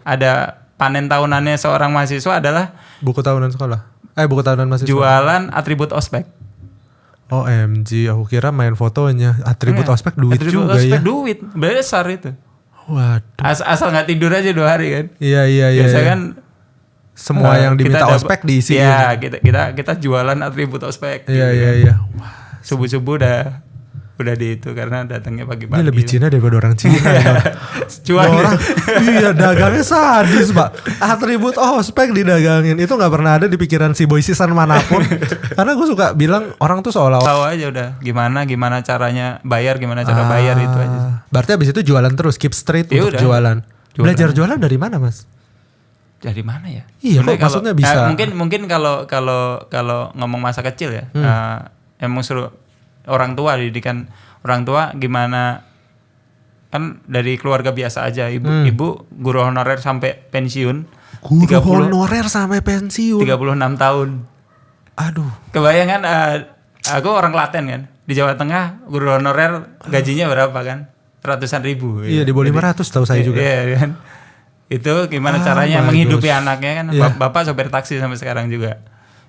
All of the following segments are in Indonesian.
ada panen tahunannya seorang mahasiswa adalah buku tahunan sekolah. Buku tahunan mahasiswa. Jualan atribut ospek. OMG, aku kira main fotonya. Atribut ospek duit atribut juga ospek ya. Duit besar itu. Waduh. Asal nggak tidur aja 2 hari kan. Iya. Biasa kan semua yang diminta ospek diisi. Iya, kita jualan atribut ospek. Iya. Subuh-subuh udah di itu karena datangnya pagi-pagi. Ini lebih Cina daripada orang Cina. Cuan. Orang, iya dagangnya sadis Pak. Atribut ospek didagangin. Itu gak pernah ada di pikiran si boy season manapun. Karena gue suka bilang orang tuh seolah-olah tahu aja udah gimana caranya bayar, gimana cara bayar itu aja. Berarti abis itu jualan terus, keep straight untuk udah. jualan. Belajar jualan dari mana Mas? Dari mana ya? Iya kok maksudnya bisa. Mungkin kalau ngomong masa kecil ya. Emang suruh orang tua, didikan orang tua gimana, kan dari keluarga biasa aja. Ibu guru honorer sampai pensiun. Guru honorer sampai pensiun 36 tahun. Aduh. Kebayang kan, aku orang Klaten kan. Di Jawa Tengah guru honorer gajinya berapa kan? Ratusan ribu. Iya, di bawah 500 tahu saya juga. Iya kan. Itu gimana caranya menghidupi anaknya kan. Bapak sopir taksi sampai sekarang juga.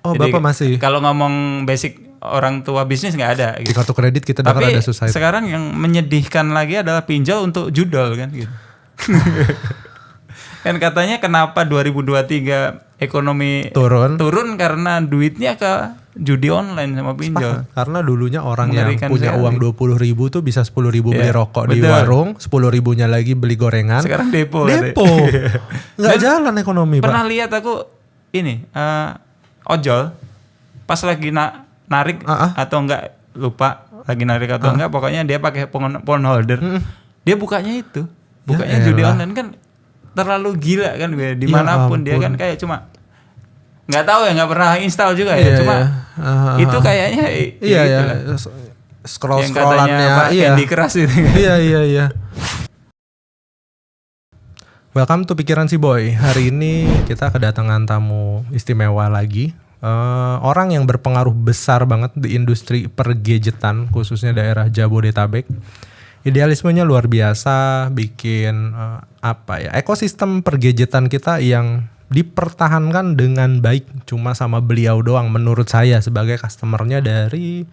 Oh, jadi, Bapak masih. Kalau ngomong basic orang tua bisnis nggak ada. Gitu. Di kartu kredit kita dengar ada susah. Tapi sekarang yang menyedihkan lagi adalah pinjol untuk judol kan gitu. Kan katanya kenapa 2023 ekonomi turun karena duitnya ke judi online sama pinjol. Karena dulunya orang yang punya uang 20.000 tuh bisa 10.000 beli rokok di warung, 10.000-nya lagi beli gorengan. Sekarang depo. Nggak jalan ekonomi Pak. Pernah lihat aku ini ojol pas lagi narik atau enggak, lupa lagi narik atau enggak, pokoknya dia pakai phone holder. Dia bukanya judi online kan, terlalu gila kan gue. Dimanapun dia kan kayak cuma nggak tahu ya, nggak pernah install juga ya, cuma itu kayaknya scrollannya Candy Crush itu. Iya. Welcome to Pikiran Si Boy. Hari ini kita kedatangan tamu istimewa lagi. Orang yang berpengaruh besar banget di industri pergadgetan, khususnya daerah Jabodetabek. Idealismenya luar biasa, bikin ekosistem pergadgetan kita yang dipertahankan dengan baik cuma sama beliau doang menurut saya sebagai customernya dari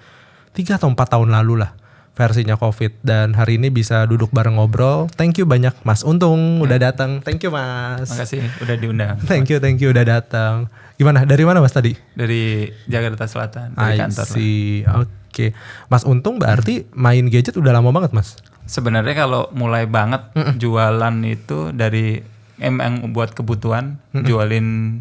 3 atau 4 tahun lalu lah versinya COVID, dan hari ini bisa duduk bareng ngobrol. Thank you banyak Mas Untung udah datang. Thank you Mas. Makasih udah diundang. Thank you udah datang. Gimana? Dari mana Mas tadi? Dari Jakarta Selatan, dari kantor. Oke. Mas Untung berarti main gadget udah lama banget Mas? Sebenarnya kalau mulai banget jualan itu dari emang buat kebutuhan, jualin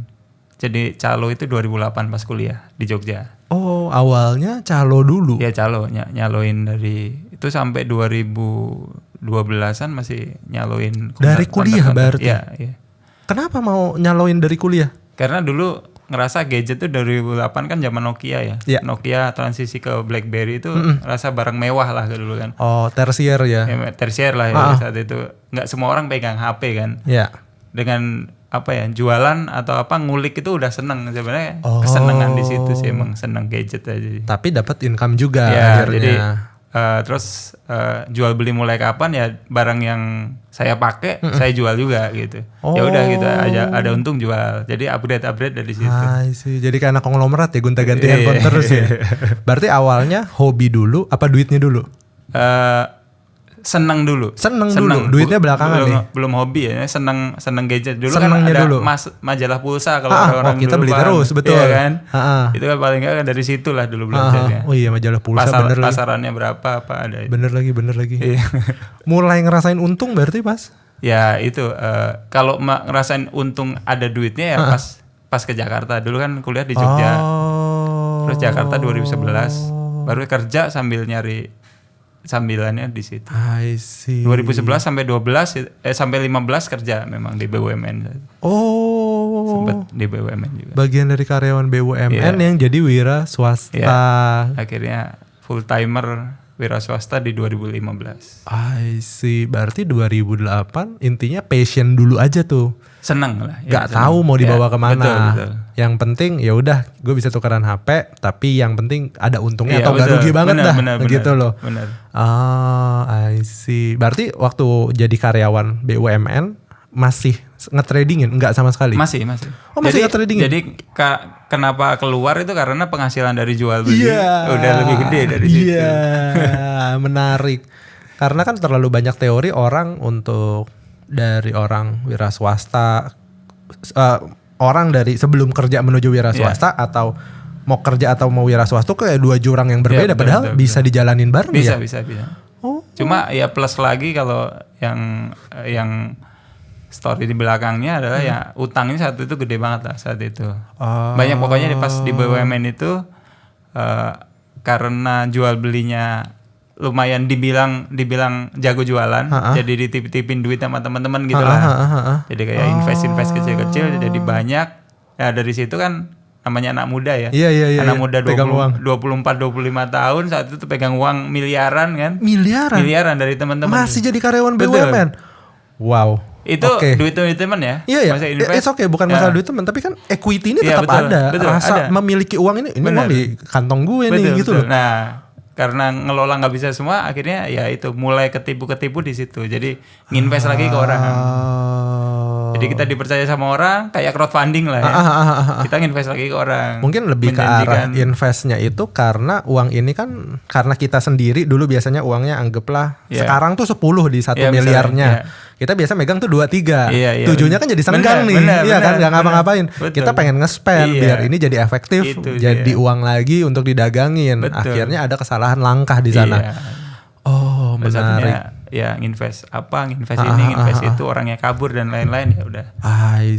jadi calo itu 2008 pas kuliah di Jogja. Oh, awalnya calo dulu. Ya calo, nyaloin dari itu sampai 2012-an masih nyaloin. Dari kuliah berarti? Iya. Kenapa mau nyaloin dari kuliah? Karena dulu ngerasa gadget tuh 2008 kan zaman Nokia ya. Yeah. Nokia transisi ke BlackBerry itu rasa barang mewah lah dulu kan. Oh, tersier ya. Tersier lah ya saat itu. Nggak semua orang pegang HP kan. Iya. Dengan jualan atau ngulik itu udah seneng sebenarnya. Kesenangan di situ sih, emang seneng gadget aja. Tapi dapat income juga ya, akhirnya. Jadi terus jual beli mulai kapan ya, barang yang saya pakai saya jual juga gitu. Ya udah gitu aja, ada untung jual. Jadi upgrade dari situ. Jadi kayak anak konglomerat ya, gonta-ganti handphone terus ya. Berarti awalnya hobi dulu apa duitnya dulu? Seneng dulu. Duitnya belakangan nih. Belum hobi ya, seneng gadget dulu. Senengnya kan ada dulu. majalah pulsa kalau orang kita dulu beli terus, betul. Iya kan? Itu kan paling enggak dari situ lah dulu belajarnya. Oh iya, majalah pulsa bener lagi. Pasarannya berapa ada. Bener lagi. Iya. Mulai ngerasain untung berarti Pas? Ya itu kalau ngerasain untung ada duitnya ya pas ke Jakarta. Dulu kan kuliah di Jogja. Terus Jakarta 2011. Baru kerja sambil nyari sambilannya di situ. I see. 2011 sampai 15 kerja memang di BUMN. Sempat di BUMN juga. Bagian dari karyawan BUMN yang jadi wira swasta. Akhirnya full timer wira swasta di 2015. I see. Berarti 2008 intinya passion dulu aja tuh. Seneng lah. Gak tahu mau dibawa kemana. Betul. Yang penting ya udah, gue bisa tukeran HP, tapi yang penting ada untungnya atau gak rugi banget gitu loh. Bener. I see. Berarti waktu jadi karyawan BUMN masih nge-tradingin? Enggak sama sekali? Masih. Oh masih nge-tradingin? Jadi kenapa keluar itu karena penghasilan dari jual beli udah lebih gede dari situ. Iya, menarik. Karena kan terlalu banyak teori orang dari orang wira swasta, orang dari sebelum kerja menuju wira swasta atau mau kerja atau mau wira swasta tuh kayak dua jurang yang berbeda, padahal bisa dijalanin bareng ya? Bisa. Oh. Cuma ya plus lagi kalau yang story di belakangnya adalah ya utangnya saat itu gede banget lah saat itu. Banyak pokoknya pas di BUMN itu karena jual belinya lumayan dibilang jago jualan, jadi dititip-tipin duit sama teman-teman gitu lah. Jadi kayak invest kecil-kecil jadi banyak. Ya dari situ kan namanya anak muda ya. Iya. Anak muda 24 25 tahun saat itu tuh pegang uang miliaran kan. Miliaran dari teman-teman. Masih jadi karyawan BUMN. Wow. Itu duit teman ya. Iya. It's okay, bukan masalah duit teman, tapi kan equity ini tetap ada. Rasa memiliki uang ini uang di kantong gue nih gitu loh. Nah, karena ngelola nggak bisa semua, akhirnya ya itu mulai ketipu di situ. Jadi nginvest lagi ke orang. Jadi kita dipercaya sama orang, kayak crowdfunding lah ya. Kita nginvest lagi ke orang. Mungkin lebih ke arah investnya itu karena uang ini kan karena kita sendiri dulu biasanya uangnya anggaplah sekarang tuh 10 di 1 miliarnya. Kita biasa megang tuh 2-3. Tujuannya kan jadi senggang nih. Iya kan nggak ngapa-ngapain. Kita pengen nge-spend biar ini jadi efektif, jadi uang lagi untuk didagangin. Akhirnya ada kesalahan langkah di sana. Oh, menarik. Ya invest ini, invest itu, orangnya kabur dan lain-lain ya udah.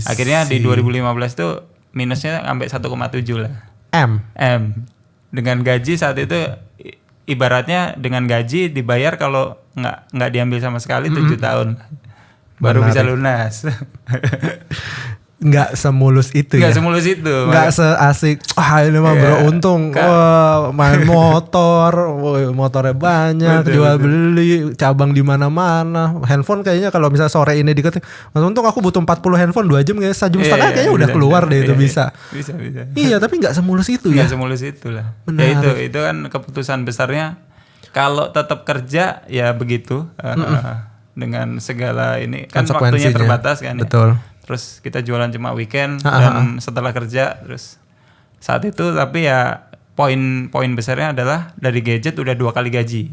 Akhirnya di 2015 tuh minusnya sampai 1,7 lah. M. Dengan gaji saat itu ibaratnya dengan gaji dibayar kalau nggak diambil sama sekali 7 tahun. Baru bisa lunas. Nggak semulus itu nggak semulus itu. Nggak seasik ini mah bro untung main motor, motornya banyak, jual beli, cabang di mana-mana. Handphone kayaknya kalau misalnya sore ini diketik, untung aku butuh 40 handphone 2 jam kayak 1,5 jam kayaknya udah keluar deh itu bisa. Iya, tapi nggak semulus itu ya. Nggak semulus itu lah. Ya itu kan keputusan besarnya. Kalau tetap kerja ya begitu. Dengan segala ini kan waktunya terbatas kan. Betul. Terus kita jualan cuma weekend dan setelah kerja terus saat itu, tapi ya poin besarnya adalah dari gadget udah 2 kali gaji.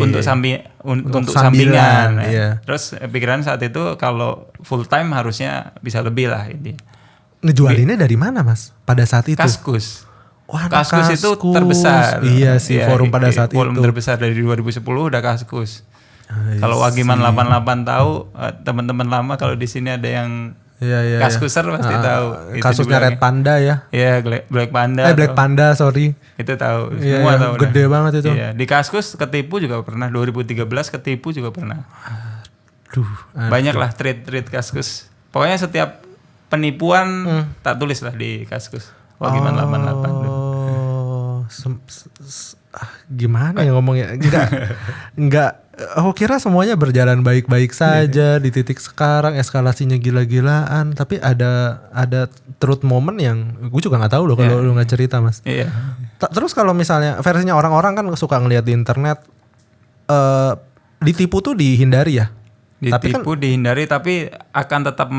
Untuk sampingan. Terus pikiran saat itu kalau full time harusnya bisa lebih lah ini. Ngejualinnya dari mana Mas pada saat itu? Kaskus. Kaskus itu terbesar. Iya sih, forum pada saat itu. Forum terbesar dari 2010 udah Kaskus. Kalau Wagiman 88 tahu, teman-teman lama kalau di sini ada yang Kaskuser pasti tahu. Kasusnya Red Panda ya. Iya, Black Panda. Black Panda, sorry. Itu tahu. Semua tahu. Gede banget itu. Iya, di Kaskus ketipu juga pernah. 2013 ketipu juga pernah. Banyak lah trade Kaskus. Pokoknya setiap penipuan tak tulis lah di Kaskus. Wagiman 88 tuh. Gimana ya ngomongnya? Enggak. Aku kira semuanya berjalan baik-baik saja di titik sekarang, eskalasinya gila-gilaan. Tapi ada truth moment yang gue juga nggak tahu loh kalau lu nggak cerita Mas. Terus kalau misalnya versinya orang-orang kan suka ngeliat di internet, ditipu tuh dihindari ya. Ditipu dihindari, tapi akan tetap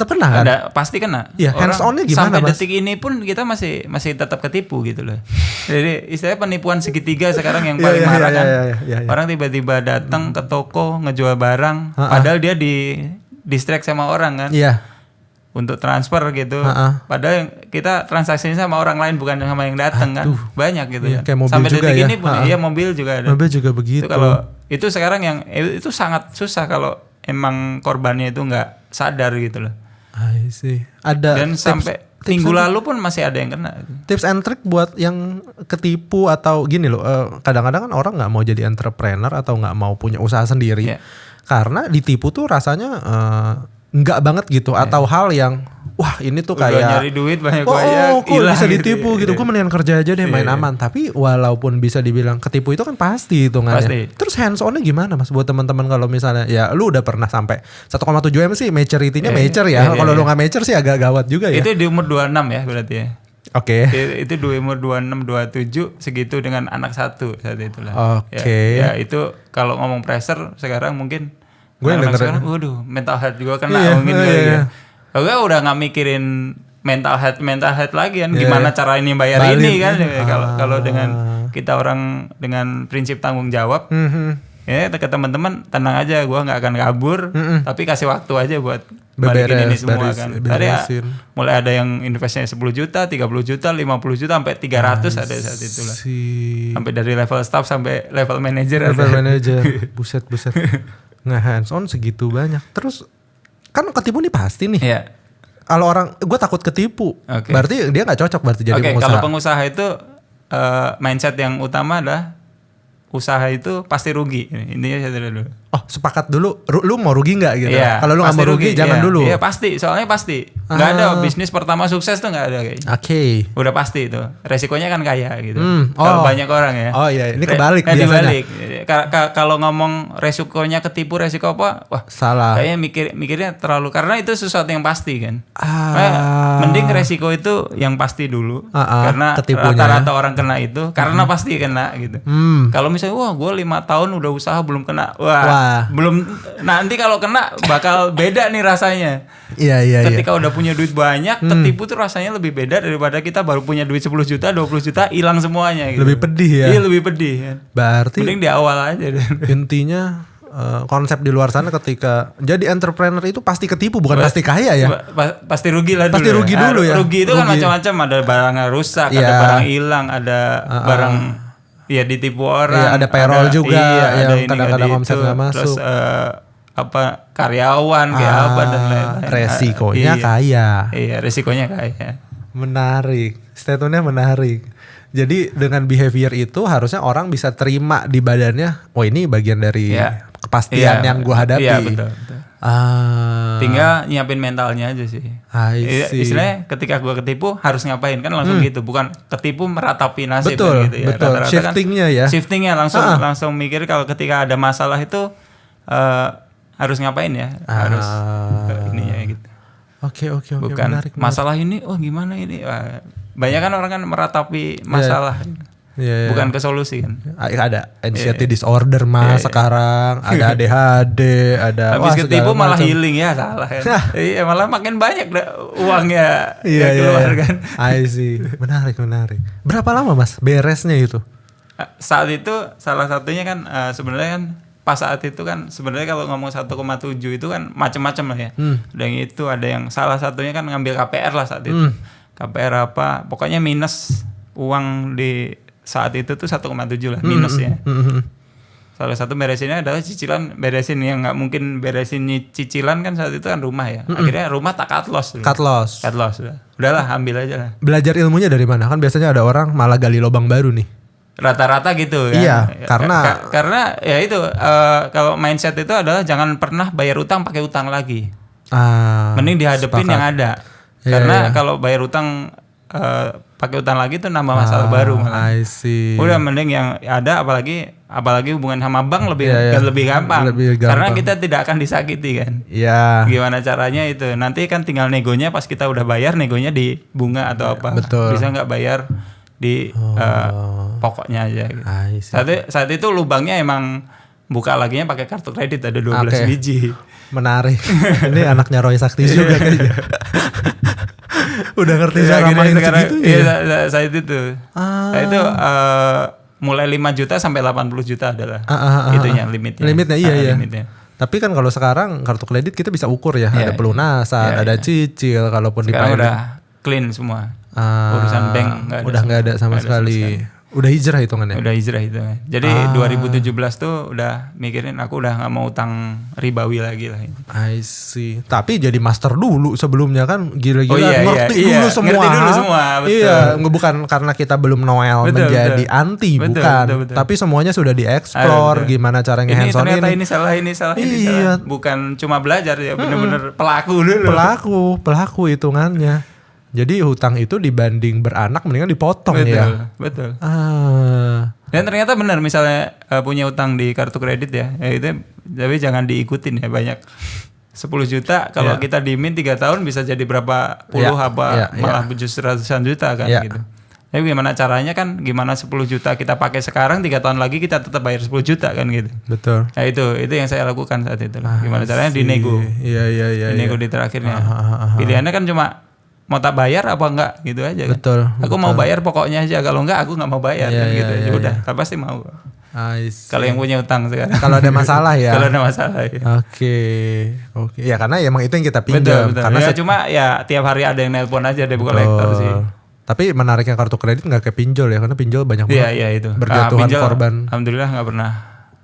kena kan? Pasti kena. Iya, hands on-nya gimana sampai Mas? detik ini pun kita masih tetap ketipu gitu loh. Jadi istilahnya penipuan segitiga sekarang yang paling marah kan. Orang tiba-tiba datang ke toko ngejual barang, padahal dia distract sama orang kan. Iya. Untuk transfer gitu. Padahal kita transaksinya sama orang lain bukan sama yang datang kan. Banyak gitu kan. Kayak mobil sampai juga detik ya. ini pun mobil juga ada. Mobil juga begitu. Itu sekarang yang itu sangat susah kalau emang korbannya itu nggak sadar gitu loh. I see. Ada dan sampai minggu lalu pun masih ada yang kena. Tips and trick buat yang ketipu atau gini loh. Kadang-kadang kan orang nggak mau jadi entrepreneur atau nggak mau punya usaha sendiri karena ditipu tuh rasanya nggak banget gitu atau hal yang wah ini tuh kayak nyari duit banyak-banyak kok bisa ditipu gitu. Gue mendingan kerja aja deh main aman. Tapi walaupun bisa dibilang ketipu itu kan pasti hitungannya. Terus hands on-nya gimana Mas buat teman-teman kalau misalnya ya lu udah pernah sampai 1,7 M sih maturity-nya mature ya. Kalau lu nggak mature sih agak gawat juga ya. Itu di umur 26 ya berarti ya. Oke. Itu di umur 26 27 segitu dengan anak 1 saat itulah. Oke. Ya itu kalau ngomong pressure sekarang mungkin Gue yang denger. Sekarang, waduh, mental health juga kena mungkin gitu. Gue udah nggak mikirin mental health lagi kan, gimana cara ini bayar ini kan. Kalau dengan kita orang dengan prinsip tanggung jawab, ya ke teman-teman tenang aja, gue nggak akan kabur, tapi kasih waktu aja buat balikin ini semua kan. Ada mulai ada yang investnya 10 juta, 30 juta, 50 juta sampai 300 ada saat itu lah. Sampai dari level staff sampai level manager. Buset. Nggak hands on segitu banyak. Terus kan ketipu nih pasti nih. Iya. Kalau orang, gue takut ketipu. Berarti dia nggak cocok berarti jadi pengusaha. Kalau pengusaha itu mindset yang utama adalah usaha itu pasti rugi. Intinya saya dulu. Oh, sepakat dulu. Lu mau rugi nggak gitu? Iya, kalau lu nggak mau rugi, jangan dulu. Iya pasti. Soalnya pasti. Nggak ada bisnis pertama sukses tuh nggak ada kayaknya. Oke. Udah pasti itu. Resikonya kan kaya gitu. Kalau banyak orang ya. Oh iya, ini kebalik biasanya. Dibalik. Kalau ngomong resikonya ketipu, resiko apa? Wah, salah. Kayaknya mikirnya terlalu, karena itu sesuatu yang pasti kan. Mending resiko itu yang pasti dulu. Karena rata-rata orang kena itu karena pasti kena gitu. Kalau misalnya wah gue 5 tahun udah usaha belum kena, belum, nanti kalau kena bakal beda nih rasanya. Iya. Ketika udah punya duit banyak, ketipu tuh rasanya lebih beda daripada kita baru punya duit 10 juta, 20 juta hilang semuanya gitu. Lebih pedih ya. Iya, lebih pedih kan. Berarti mending di awal aja deh. Intinya konsep di luar sana ketika jadi entrepreneur itu pasti ketipu, bukan pasti kaya ya. Pasti rugi lah dulu. Pasti rugi dulu ya. Rugi itu kan macam-macam, ada barangnya rusak, ada barang hilang, ada barang ya ditipu orang, ada payroll juga yang ada kadang-kadang omset nggak masuk. Terus karyawan kayak apa dan lain-lain. Resikonya kaya. Iya, resikonya kaya. Menarik, statementnya menarik. Jadi dengan behavior itu harusnya orang bisa terima di badannya. Oh ini bagian dari kepastian yang gue hadapi. Iya betul. Tinggal nyiapin mentalnya aja sih. Istilahnya ketika gue ketipu harus ngapain kan langsung gitu, bukan ketipu meratapi nasib. Betul, kan gitu ya. betul. Rata-rata Shiftingnya kan, ya. Shiftingnya langsung mikir kalau ketika ada masalah itu harus ngapain ya, harus ininya gitu. Oke. Bukan menarik. Masalah ini, gimana ini? Banyak kan orang kan meratapi masalah. Bukan ke solusi kan. Ada anxiety disorder sekarang, ada ADHD, ada habis ketipu malah healing ya, salah kan. Iya, malah makin banyak uangnya keluar kan. I see. Menarik. Berapa lama Mas beresnya itu? Saat itu salah satunya kan sebenarnya kan pas saat itu kan sebenarnya kalau ngomong 1,7 itu kan macam-macam lah ya. Dan itu ada yang salah satunya kan ngambil KPR lah saat itu. KPR apa? Pokoknya minus uang di saat itu tuh 1,7 lah minusnya. Salah satu beresinnya adalah beresin yang nggak mungkin beresin cicilan kan saat itu kan rumah ya. Akhirnya rumah tak cut loss. Udahlah ambil aja lah. Belajar ilmunya dari mana? Kan biasanya ada orang malah gali lubang baru nih. Rata-rata gitu kan. Iya, karena ya itu kalau mindset itu adalah jangan pernah bayar utang pakai utang lagi. Mending dihadepin yang ada. Karena kalau bayar utang pakai utang lagi tuh nambah masalah baru malah. I see. Udah mending yang ada, apalagi hubungan sama bank lebih gampang. Karena kita tidak akan disakiti kan. Iya. Gimana caranya itu? Nanti kan tinggal negonya pas kita udah bayar, negonya di bunga atau apa. Betul. Bisa nggak bayar di pokoknya aja gitu. Saat itu lubangnya emang buka laginya pakai kartu kredit, ada 12 biji. Menarik. Ini anaknya Roy Sakti juga kayaknya. Udah ngerti cara main segitu ya? Iya, saat itu. Saat itu mulai 5 juta sampai 80 juta adalah itunya limitnya. Iya. Tapi kan kalau sekarang kartu kredit kita bisa ukur ya, ada pelunasan, ada cicil, kalaupun sekarang udah clean semua. Urusan bank udah nggak ada sama sekali. Udah hijrah hitungannya. Jadi 2017 tuh udah mikirin aku udah nggak mau utang ribawi lagi lah. I see. Tapi jadi master dulu sebelumnya kan gila-gila ngerti dulu semua. Betul. Iya, bukan karena kita belum Noel menjadi anti, bukan. Tapi semuanya sudah dieksplor gimana cara nge-hands on ini. Ini salah. Bukan cuma belajar ya, bener-bener pelaku dulu. Pelaku hitungannya. Jadi hutang itu dibanding beranak mendingan dipotong. Betul. Dan ternyata benar misalnya punya utang di kartu kredit ya itu, tapi jangan diikutin ya banyak. 10 juta kalau kita diemin 3 tahun bisa jadi berapa puluh malah justru ratusan juta kan gitu. Tapi gimana caranya kan, gimana 10 juta kita pakai sekarang, 3 tahun lagi kita tetap bayar 10 juta kan gitu. Betul. Nah itu yang saya lakukan saat itu. Gimana caranya dinego. Iya. Dinego di terakhirnya. Pilihannya kan cuma mau tak bayar apa enggak gitu aja kan. Betul. Aku mau bayar pokoknya aja, kalau enggak aku nggak mau bayar kan gitu. Ya udah, pasti mau. Kalau yang punya utang sekarang. Kalau ada masalah ya. Kalau ada masalah ya. Oke. Ya karena emang itu yang kita pinjam. Betul. Karena ya, cuma ya tiap hari ada yang nelpon aja, debt collector sih. Tapi menariknya kartu kredit nggak kayak pinjol ya, karena pinjol banyak banget itu. berjatuhan Pinjol, korban. Alhamdulillah nggak pernah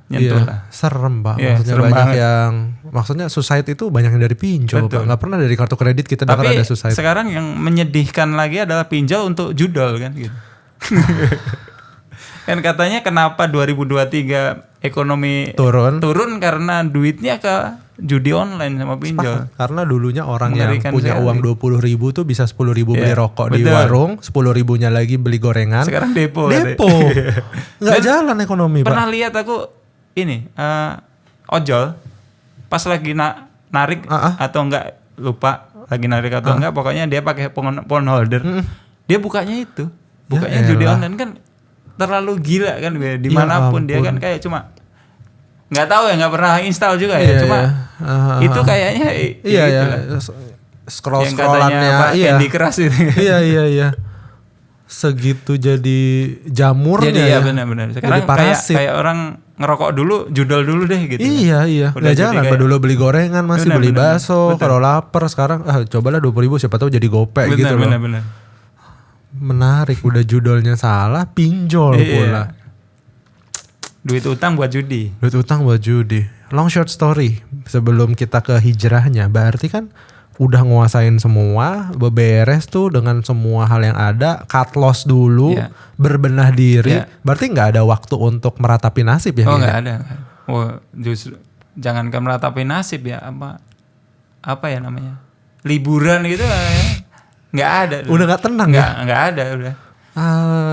nyentuh lah. Serem Pak, Iya, maksudnya serem banyak banget. yang, maksudnya suicide itu banyak yang dari pinjol Pak. Nggak pernah dari kartu kredit kita dengar ada suicide. Tapi sekarang yang menyedihkan lagi adalah pinjol untuk judol kan gitu. Kan katanya kenapa 2023 ekonomi turun karena duitnya ke judi online sama pinjol. Karena dulunya orang yang Mengerikan punya sekali. uang 20.000 tuh bisa 10.000 beli rokok di betul. warung, 10.000-nya lagi beli gorengan. Sekarang depo. Nggak jalan ekonomi Pak. Pernah lihat aku ini ojol pas lagi narik atau enggak, lupa lagi narik atau enggak, pokoknya dia pakai phone holder. Dia bukanya itu. Bukanya judi online kan terlalu gila kan, dimanapun dia kan kayak cuma nggak tahu ya, nggak pernah install juga ya, cuma itu kayaknya scrollannya Candy Crush itu. Iya. Segitu jadi jamurnya. Jadi ya benar-benar sekarang kayak orang ngerokok dulu, judol dulu deh gitu. Iya. Nggak jalan. Dulu beli gorengan masih, beli bakso. Kalau lapar sekarang cobalah 20.000 siapa tahu jadi gopek gitu loh. Benar. Menarik, udah judolnya salah, pinjol pula. Duit utang buat judi. Long short story, sebelum kita ke hijrahnya, berarti kan udah nguasain semua, beberes tuh dengan semua hal yang ada, cut loss dulu, berbenah diri. Berarti nggak ada waktu untuk meratapi nasib ya? Oh nggak ada. Oh justru jangankan meratapi nasib ya, apa ya namanya, liburan gitu ya. Nggak ada. Udah nggak tenang nggak ada udah.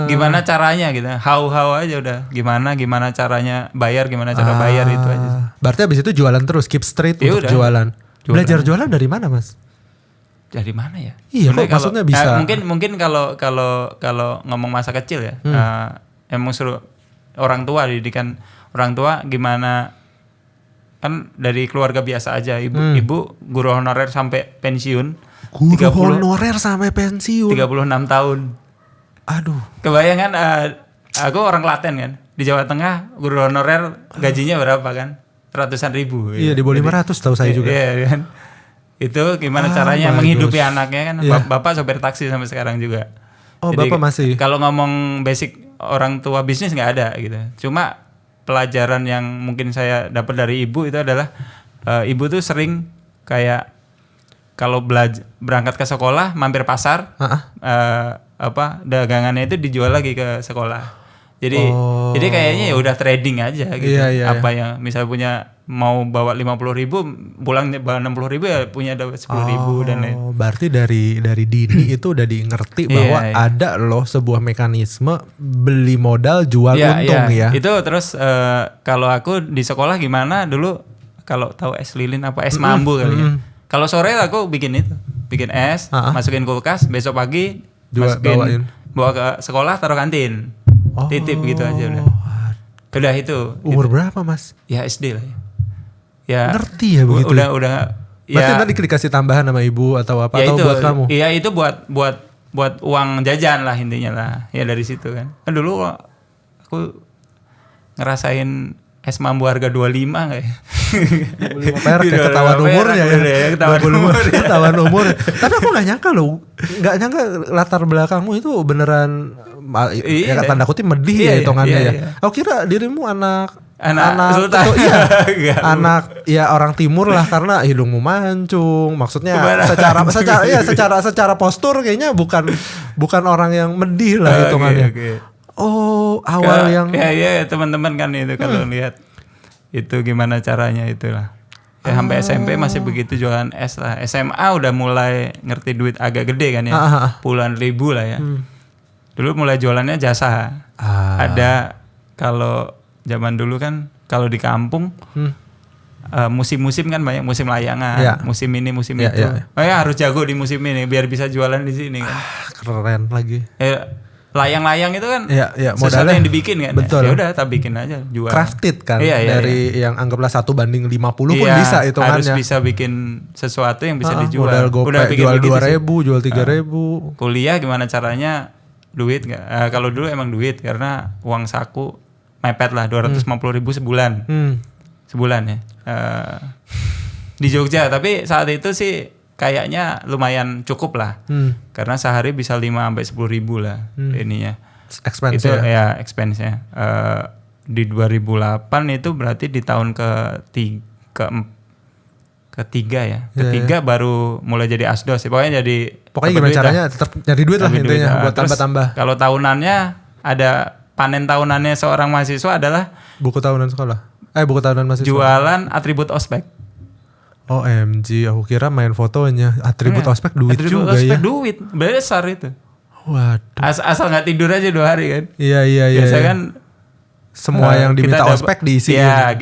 Gimana caranya gitu, how aja udah. Gimana caranya bayar, gimana cara bayar itu aja. Berarti abis itu jualan terus, keep straight untuk jualan. Belajar jualan dari mana Mas? Dari mana ya? Iya kok maksudnya bisa. Mungkin kalau ngomong masa kecil ya, emang suruh orang tua, didikan orang tua gimana, kan dari keluarga biasa aja, ibu guru honorer sampai pensiun. Honorer sampai pensiun 36 tahun. Aduh. Kebayang kan, aku orang Klaten kan. Di Jawa Tengah guru honorer gajinya berapa kan? Ratusan ribu. Iya, di bawah 500 tahu saya juga. Iya kan. Itu gimana caranya menghidupi anaknya kan. Bapak sopir taksi sampai sekarang juga. Oh, jadi, Bapak masih. Kalau ngomong basic orang tua bisnis nggak ada gitu. Cuma pelajaran yang mungkin saya dapat dari ibu itu adalah ibu tuh sering kayak kalau berangkat ke sekolah mampir pasar, dagangannya itu dijual lagi ke sekolah. Jadi kayaknya ya udah trading aja gitu. Apa yang misalnya punya mau bawa 50.000, pulang bawa 60.000 ya punya dapat 10.000 dan lain. Berarti dari dini itu udah ngerti bahwa ada loh sebuah mekanisme beli modal jual untung ya. Itu terus kalau aku di sekolah gimana dulu, kalau tahu es lilin apa es mambu kali ya. Kalau sore aku bikin es, masukin kulkas, besok pagi bawa ke sekolah, taruh kantin, titip gitu aja udah. Udah itu. Umur berapa Mas? Ya SD lah ya. Ngerti ya begitu. Udah. Berarti nanti dikasih tambahan sama ibu atau apa ya atau itu, buat kamu? Iya itu buat uang jajan lah intinya lah. Ya dari situ kan. Dulu aku ngerasain es mambu harga 25 kayak. 25 perak ya, ketahuan umurnya ya. Ketahuan umur. Tapi aku gak nyangka loh. Gak nyangka latar belakangmu itu beneran ya tanda kutip medih ya hitungannya ya. Aku kira dirimu anak Sultan. Anak ya orang timur lah, karena hidungmu mancung. Maksudnya secara postur kayaknya bukan orang yang medih lah hitungannya. Oh, awal yang ya teman-teman kan itu kalau lihat itu gimana caranya itulah. Ya sampai SMP masih begitu jualan es lah. SMA udah mulai ngerti duit agak gede kan ya. Puluhan ribu lah ya. Dulu mulai jualannya jasa. Ada kalau zaman dulu kan kalau di kampung musim-musim kan banyak, musim layangan, musim ini, musim itu. Oh ya harus jago di musim ini biar bisa jualan di sini kan. Keren lagi. layang-layang itu kan sesuatu modalnya yang dibikin kan. Betul. Ya udah tak bikin aja, jual. Crafted kan, dari yang anggaplah 1:50 pun bisa hitungannya. Harus bisa bikin sesuatu yang bisa dijual. Modal GoPay jual 2.000, jual 3.000. Kuliah gimana caranya, duit nggak? Kalau dulu emang duit, karena uang saku mepet lah 250.000 sebulan. Sebulan ya. Di Jogja, tapi saat itu sih kayaknya lumayan cukup lah. Karena sehari bisa 5-10 ribu lah ininya. Expense itu ya expense-nya. Di 2008 itu berarti di tahun ketiga ya. Ketiga baru mulai jadi asdos. Pokoknya gimana caranya tetap nyari duit lah intinya buat tambah-tambah. Kalau tahunannya ada panen tahunannya seorang mahasiswa adalah buku tahunan sekolah. Buku tahunan mahasiswa. Jualan atribut ospek. OMG, aku kira main fotonya. Atribut ospek duit atribut juga ospek ya. Duit, besar itu. Waduh. Asal nggak tidur aja 2 hari kan. Iya. Biasanya kan semua yang diminta ospek diisi. Iya,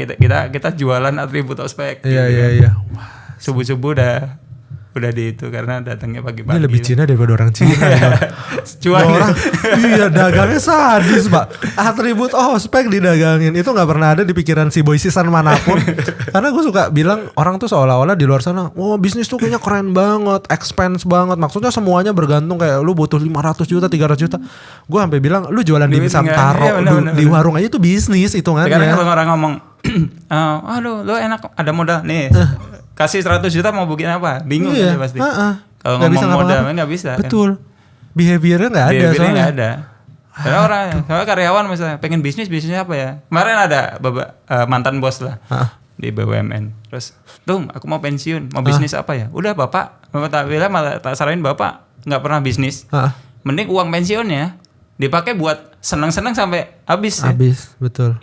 kita jualan atribut ospek. Iya. Subuh-subuh udah di itu karena datangnya pagi-pagi. Ini lebih Cina daripada orang Cina. Cuan orang, iya dagangnya sadis Pak. Atribut ospek didagangin. Itu gak pernah ada di pikiran si boy sisan manapun. Karena gue suka bilang orang tuh seolah-olah di luar sana, bisnis tuh kayaknya keren banget, expense banget. Maksudnya semuanya bergantung, kayak lu butuh 500 juta, 300 juta. Gue sampai bilang lu jualan dimsum taro di warung aja itu bisnis hitungannya. Sekarang kalau orang ngomong, aduh lu enak ada modal nih. Kasih 100 juta mau bikin apa? Bingung aja pasti. Kalau ngomong modal nggak bisa. Betul. Behaviornya nggak ada. Behaviornya nggak ada. Karena orang, karyawan misalnya pengen bisnisnya apa ya? Kemarin ada mantan bos lah di BUMN. Terus, aku mau pensiun, mau bisnis apa ya? Udah bapak tak bilang malah tak saranin bapak nggak pernah bisnis. Mending uang pensiunnya dipakai buat senang-senang sampai habis. Habis, betul.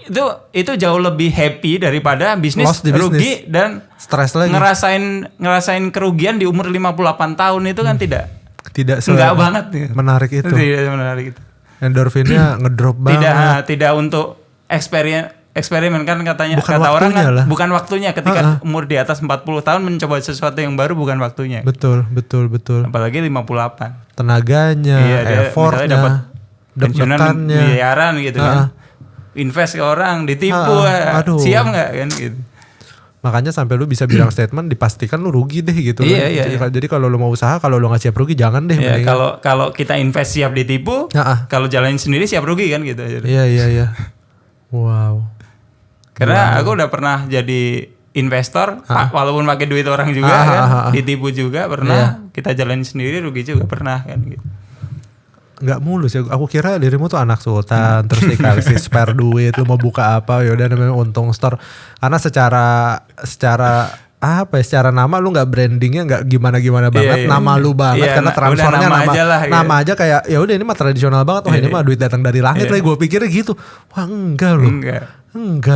Itu jauh lebih happy daripada bisnis rugi dan stres lagi. Ngerasain kerugian di umur 58 tahun itu kan tidak enggak banget ya. Menarik itu. Tidak menarik itu. Endorfinnya ngedrop banget. Tidak untuk eksperimen kan katanya, bukan kata orang kan lah. Bukan waktunya ketika umur di atas 40 tahun mencoba sesuatu yang baru bukan waktunya. Betul. Apalagi 58. Tenaganya, effortnya, pensiunan miliaran gitu kan. Invest ke orang, ditipu. Siap enggak kan gitu. Makanya sampai lu bisa bilang statement dipastikan lu rugi deh gitu. Iya. Jadi kalau lu mau usaha, kalau lu nggak siap rugi jangan deh. Iya, kalau kita invest siap ditipu, kalau jalanin sendiri siap rugi kan gitu. Iya. Wow. Karena aku udah pernah jadi investor, walaupun pakai duit orang juga kan, ditipu juga pernah. Kita jalanin sendiri rugi juga pernah kan gitu. Nggak mulus ya, aku kira dirimu tuh anak sultan terus dikasih spare duit, lu mau buka apa ya udah namanya untung store. Karena secara nama lu nggak brandingnya nggak gimana banget, nama lu banget karena transfernya nama aja kayak ya udah ini mah tradisional banget, ini mah duit datang dari langit lah, gue pikirnya gitu. Wah enggak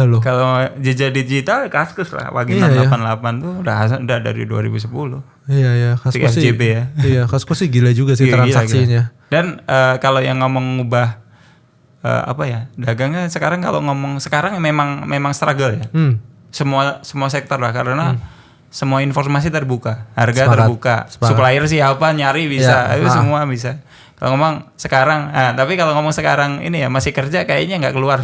loh. Kalau jejak digital Kaskus lah, Waginan 88 tuh udah dari 2010. Iya Kaskus sih. FJB ya. Iya Kaskus sih gila juga sih transaksinya. Gila. Dan kalau yang ngomong ngubah dagangnya sekarang, kalau ngomong sekarang memang struggle ya. Semua sektor lah, karena semua informasi terbuka, harga terbuka, supplier siapa nyari bisa, itu semua bisa. Kalau ngomong sekarang, tapi kalau ngomong sekarang ini ya masih kerja kayaknya nggak keluar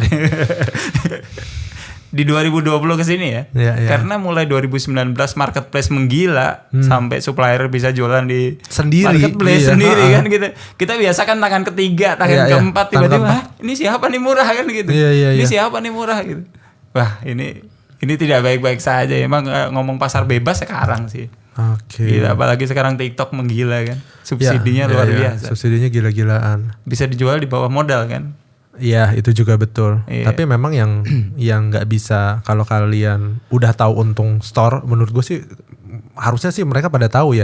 di 2020 kesini ya. Karena mulai 2019 marketplace menggila sampai supplier bisa jualan di marketplace sendiri kan gitu. Kita biasa kan tangan ketiga, tangan keempat tiba-tiba ini siapa nih murah kan gitu. Ini siapa nih murah gitu. Wah ini tidak baik-baik saja. Emang ngomong pasar bebas sekarang sih. Gila, apalagi sekarang TikTok menggila kan. Subsidinya luar biasa. Subsidinya gila-gilaan. Bisa dijual di bawah modal kan. Iya, itu juga betul. Tapi memang yang nggak bisa, kalau kalian udah tahu untung store, menurut gue sih harusnya sih mereka pada tahu ya.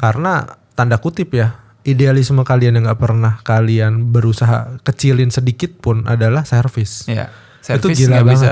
Karena tanda kutip ya, idealisme kalian yang nggak pernah kalian berusaha kecilin sedikit pun adalah service. Service nggak bisa.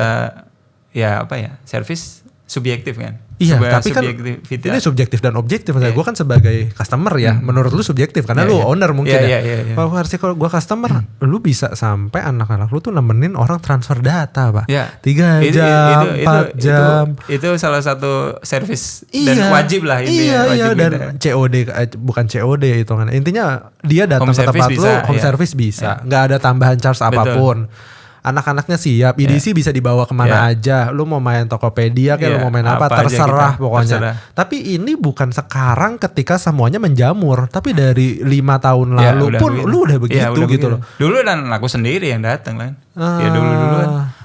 Service subjektif kan. Iya, tapi kan ini subjektif dan objektif. Misalnya gue kan sebagai customer ya, menurut lu subjektif karena lu owner mungkin ya. Kalau harusnya kalau gue customer, lu bisa sampai anak-anak lu tuh nemenin orang transfer data, Pak. 3 jam, 4 jam. Itu salah satu service dan wajib lah ini. Iya, dan COD bukan COD itu kan. Intinya dia datang ke tempat lu, home service bisa. Nggak ada tambahan charge apapun. Anak-anaknya siap, EDC bisa dibawa kemana aja. Lu mau main Tokopedia kayak lu mau main apa terserah pokoknya. Tapi ini bukan sekarang ketika semuanya menjamur, tapi dari 5 tahun lalu pun begitu. Lu udah begitu gitu loh. Dulu dan aku sendiri yang datang kan. Ya dulu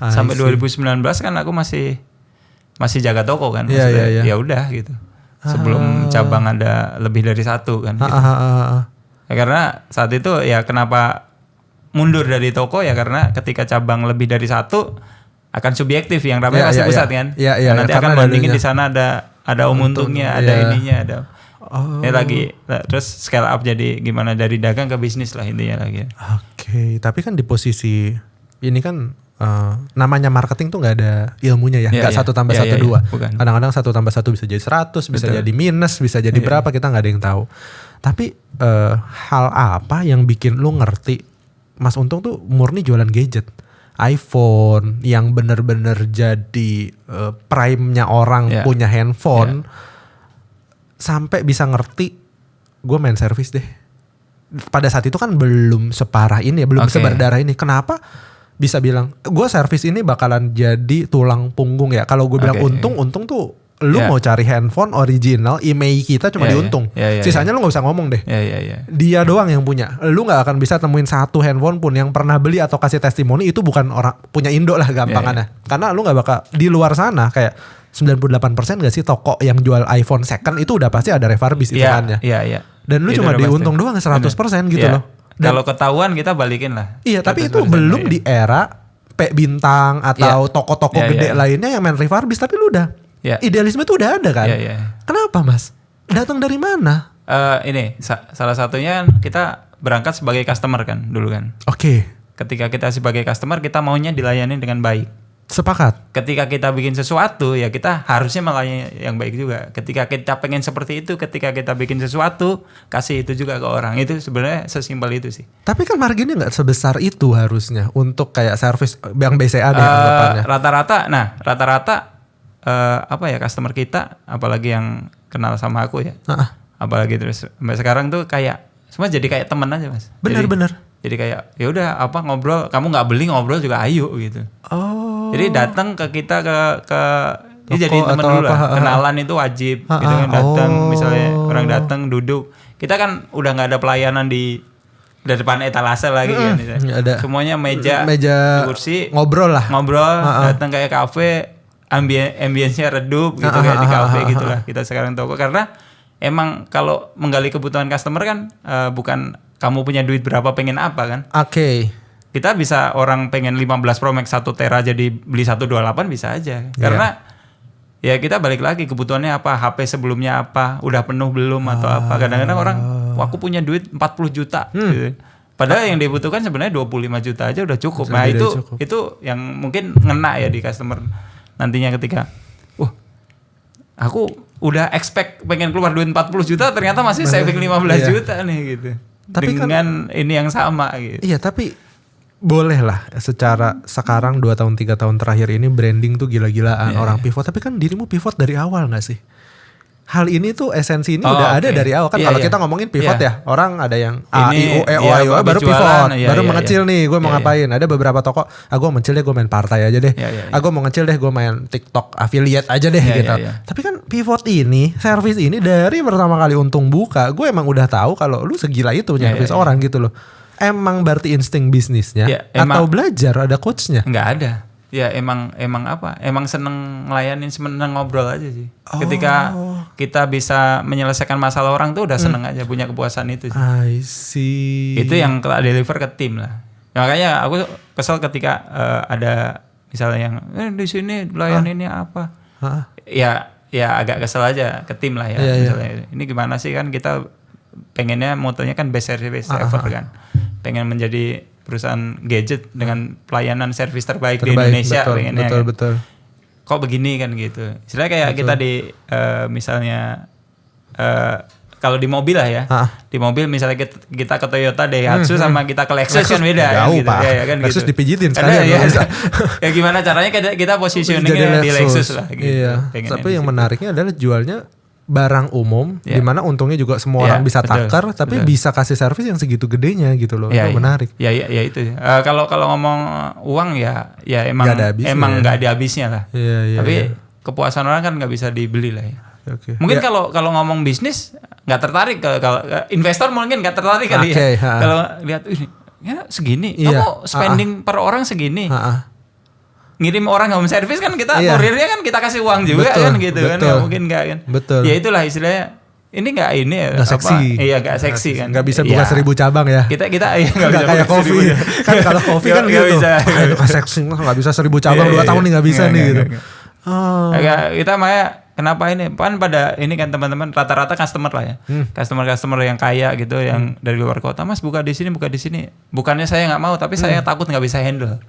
sampai 2019 kan aku masih jaga toko kan. Ya udah gitu. Sebelum cabang ada lebih dari 1 kan. Gitu. Ya, karena saat itu ya kenapa mundur dari toko ya karena ketika cabang lebih dari 1 akan subjektif yang ramai pasti pusat kan. Nanti akan bandingin di sana ada untungnya, ada ininya, ada. Ini lagi terus scale up jadi gimana dari dagang ke bisnis lah intinya lagi. Oke, tapi kan di posisi ini kan namanya marketing tuh nggak ada ilmunya ya, nggak 1 tambah 1 2. Kadang-kadang 1 tambah 1 bisa jadi 100, bisa jadi minus, bisa jadi berapa kita nggak ada yang tahu. Tapi hal apa yang bikin lu ngerti Mas Untung tuh murni jualan gadget, iPhone yang bener-bener jadi prime-nya orang punya handphone, sampai bisa ngerti gue main service deh. Pada saat itu kan belum separah ini ya, belum seberdarah ini. Kenapa bisa bilang gue service ini bakalan jadi tulang punggung ya? Kalau gue bilang untung tuh lu mau cari handphone original, email kita cuma di Untung. Sisanya lu gak usah ngomong deh. Dia doang yang punya. Lu gak akan bisa temuin 1 handphone pun yang pernah beli atau kasih testimoni itu bukan orang punya Indo lah gampangannya. Karena lu gak bakal di luar sana kayak 98% gak sih toko yang jual iPhone second itu udah pasti ada refurbish hitungannya. Dan lu cuma di Untung doang 100% gitu loh. Kalau ketahuan kita balikin lah. Iya, tapi itu belum di era P Bintang atau toko-toko gede lainnya yang main refurbish, tapi lu udah idealisme itu udah ada kan? Kenapa Mas? Datang dari mana? Ini salah satunya kita berangkat sebagai customer kan dulu kan. Ketika kita sebagai customer kita maunya dilayani dengan baik. Sepakat. Ketika kita bikin sesuatu ya kita harusnya melayani yang baik juga. Ketika kita pengen seperti itu, ketika kita bikin sesuatu kasih itu juga ke orang. Itu sebenarnya sesimpel itu sih. Tapi kan marginnya nggak sebesar itu harusnya untuk kayak service yang BCA deh anggapannya. Rata-rata apa ya customer kita apalagi yang kenal sama aku ya apalagi terus sampai sekarang tuh kayak semua jadi kayak teman aja Mas. Benar. Jadi kayak ya udah apa ngobrol, kamu nggak beli ngobrol juga ayo gitu. Jadi datang ke kita ke ini jadi teman dulu lah. Kenalan itu wajib gitu kan, datang misalnya orang datang duduk, kita kan udah nggak ada pelayanan di depan etalase lagi kan. Ada. Semuanya meja kursi ngobrol, datang kayak kafe. Ambience-nya redup gitu kayak di kafe gitu lah kita sekarang toko, karena emang kalau menggali kebutuhan customer kan bukan kamu punya duit berapa pengen apa kan. Kita bisa orang pengen 15 Pro Max 1 tera jadi beli 128 bisa aja karena ya kita balik lagi kebutuhannya apa, HP sebelumnya apa, udah penuh belum atau apa. Kadang-kadang orang aku punya duit 40 juta gitu. Padahal yang dibutuhkan sebenarnya 25 juta aja udah cukup. Nah itu yang mungkin ngena ya di customer nantinya ketika aku udah expect pengen keluar duit 40 juta ternyata masih saving 15 juta nih gitu. Tapi dengan kan, ini yang sama gitu. Iya, tapi boleh lah secara sekarang 2 tahun 3 tahun terakhir ini branding tuh gila-gilaan orang pivot, tapi kan dirimu pivot dari awal gak sih? Hal ini tuh esensi ini udah ada dari awal kan. Kalau kita ngomongin pivot ya, orang ada yang A, I, U, E, O, A, I, O, baru pivot, baru mengecil nih, gue mau ngapain. Ada beberapa toko, gue mau ngecil deh, gue main partai aja deh. Gue mau ngecil deh, gue main TikTok affiliate aja deh gitu. Tapi kan pivot ini, service ini dari pertama kali Untung buka, gue emang udah tahu kalau lu segila itu service orang gitu loh. Emang berarti insting bisnisnya atau belajar ada coachnya? Nggak ada. Ya emang apa? Emang seneng ngelayanin, seneng ngobrol aja sih. Ketika kita bisa menyelesaikan masalah orang tuh udah seneng aja, punya kepuasan itu sih. I see. Itu yang kita deliver ke tim lah. Makanya aku kesel ketika ada misalnya yang di sini layaninnya apa? Ya agak kesel aja ke tim lah ya. Misalnya, ini gimana sih kan kita pengennya motonya kan best service ever kan. Pengen menjadi perusahaan gadget dengan pelayanan servis terbaik di Indonesia, betul. kok begini kan gitu. Istilahnya kayak kita di misalnya kalau di mobil lah ya. Di mobil misalnya kita ke Toyota Daihatsu sama kita ke Lexus kan beda jauh, gitu. Pak. Ya, kan Lexus gitu. dipijitin sekalian. Ya gimana caranya kita positioningnya di Lexus lah gitu. Iya. Tapi yang menariknya adalah jualnya barang umum, di mana untungnya juga semua orang bisa takar, tapi bisa kasih servis yang segitu gedenya gitu loh. Itu menarik. Ya itu. Kalau ngomong uang ya emang nggak ada habisnya lah. Tapi kepuasan orang kan nggak bisa dibeli lah ya. Mungkin kalau ngomong bisnis nggak tertarik, kalau investor mungkin nggak tertarik kali ya. Kalau lihat ini ya segini, kamu spending per orang segini. Ngirim orang home service kan kita kurirnya kan kita kasih uang juga kan gitu kan, nggak mungkin nggak kan. Ya itulah istilahnya. Ini nggak seksi. Iya nggak seksi kan. Nggak bisa buka 1000 cabang ya. Kita ya nggak bisa kayak kopi. Kan kalau kopi kan gitu. Itu kan seksi, nggak bisa 1000 cabang 2 tahun nih nggak bisa nih gitu. Kita makanya kenapa ini kan pada ini kan teman-teman rata-rata customer lah ya. Customer yang kaya gitu yang dari luar kota, Mas buka di sini. Bukannya saya nggak mau, tapi saya takut nggak bisa handle.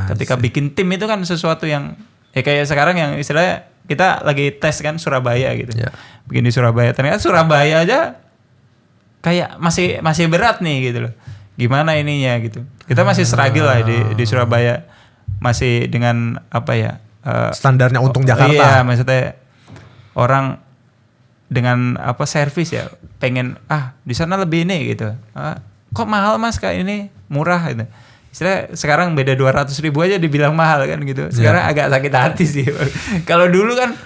Ketika bikin tim itu kan sesuatu yang kayak sekarang yang istilahnya kita lagi tes kan Surabaya gitu. Bikin di Surabaya, ternyata Surabaya aja kayak masih berat nih gitu loh. Gimana ininya gitu. Kita masih struggle lah di Surabaya, masih dengan apa ya? Standarnya untung Jakarta. Iya, maksudnya orang dengan servis ya pengen di sana lebih ini gitu. Kok mahal Mas, kayak ini murah gitu. Istilah sekarang beda 200.000 aja dibilang mahal kan gitu. Sekarang agak sakit hati sih. Kalau dulu kan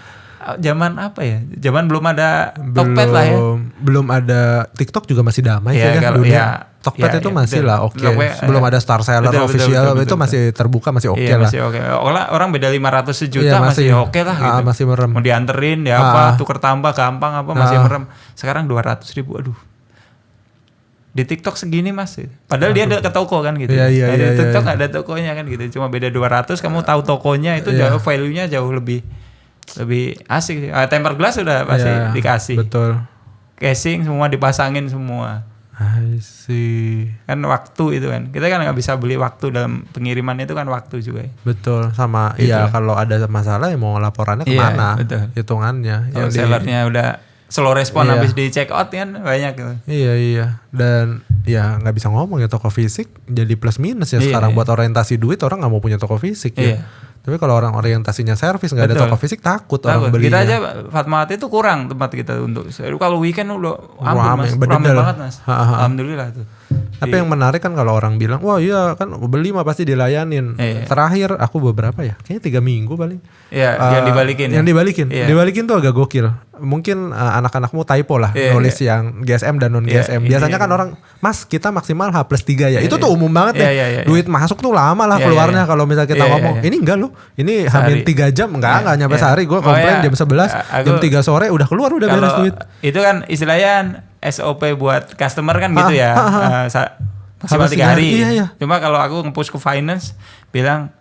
zaman apa ya? Zaman belum ada Tokped lah ya. Belum ada TikTok juga masih damai ya, kan dunia. Tokped itu masih lah oke. Sebelum ada Star Seller official itu masih terbuka, masih oke lah. Masih oke. Orang beda 500 juta masih oke lah gitu. Masih merem. Mau dianterin ya tuker tambah gampang masih merem. Sekarang 200.000 aduh. Di TikTok segini Mas. Padahal dia ada ke toko kan gitu. Di TikTok ada tokonya kan gitu. Cuma beda 200, kamu tahu tokonya itu jauh value-nya jauh lebih asik. Tempered glass sudah pasti dikasih. Betul. Casing semua dipasangin semua. I see. Kan waktu itu kan. Kita kan nggak bisa beli waktu dalam pengiriman, itu kan waktu juga. Betul. Sama kalau ada masalah ya mau laporannya kemana? Hitungannya. Kalau sellernya udah slow respon habis di check out kan banyak gitu. Iya. Dan ya nggak bisa ngomong ya, toko fisik jadi plus minus ya sekarang. Buat orientasi duit orang nggak mau punya toko fisik ya. Tapi kalau orang orientasinya servis nggak ada toko fisik takut orang beli. Kita aja Fatmawati itu kurang tempat kita untuk. Kalau weekend udah ramai banget Mas. Alhamdulillah tuh. Tapi yang menarik kan kalau orang bilang, wah iya kan beli mah pasti dilayanin. Terakhir aku beberapa ya, kayaknya 3 minggu paling. Iya, yang dibalikin. Yang dibalikin. Dibalikin tuh agak gokil. Mungkin anak-anakmu typo lah, nulis yang GSM dan non GSM. Biasanya kan orang, Mas kita maksimal H+3 ya. Itu tuh umum banget ya. Duit masuk tuh lama lah keluarnya kalau misalnya kita ngomong. Ini enggak loh. Ini hampir 3 jam enggak nyampe sehari. Gue komplain jam 11, jam 3 sore udah keluar udah beres duit. Itu kan istilahnya SOP buat customer kan gitu ya. Maksimal 3 hari. Cuma kalau aku nge-push ke finance bilang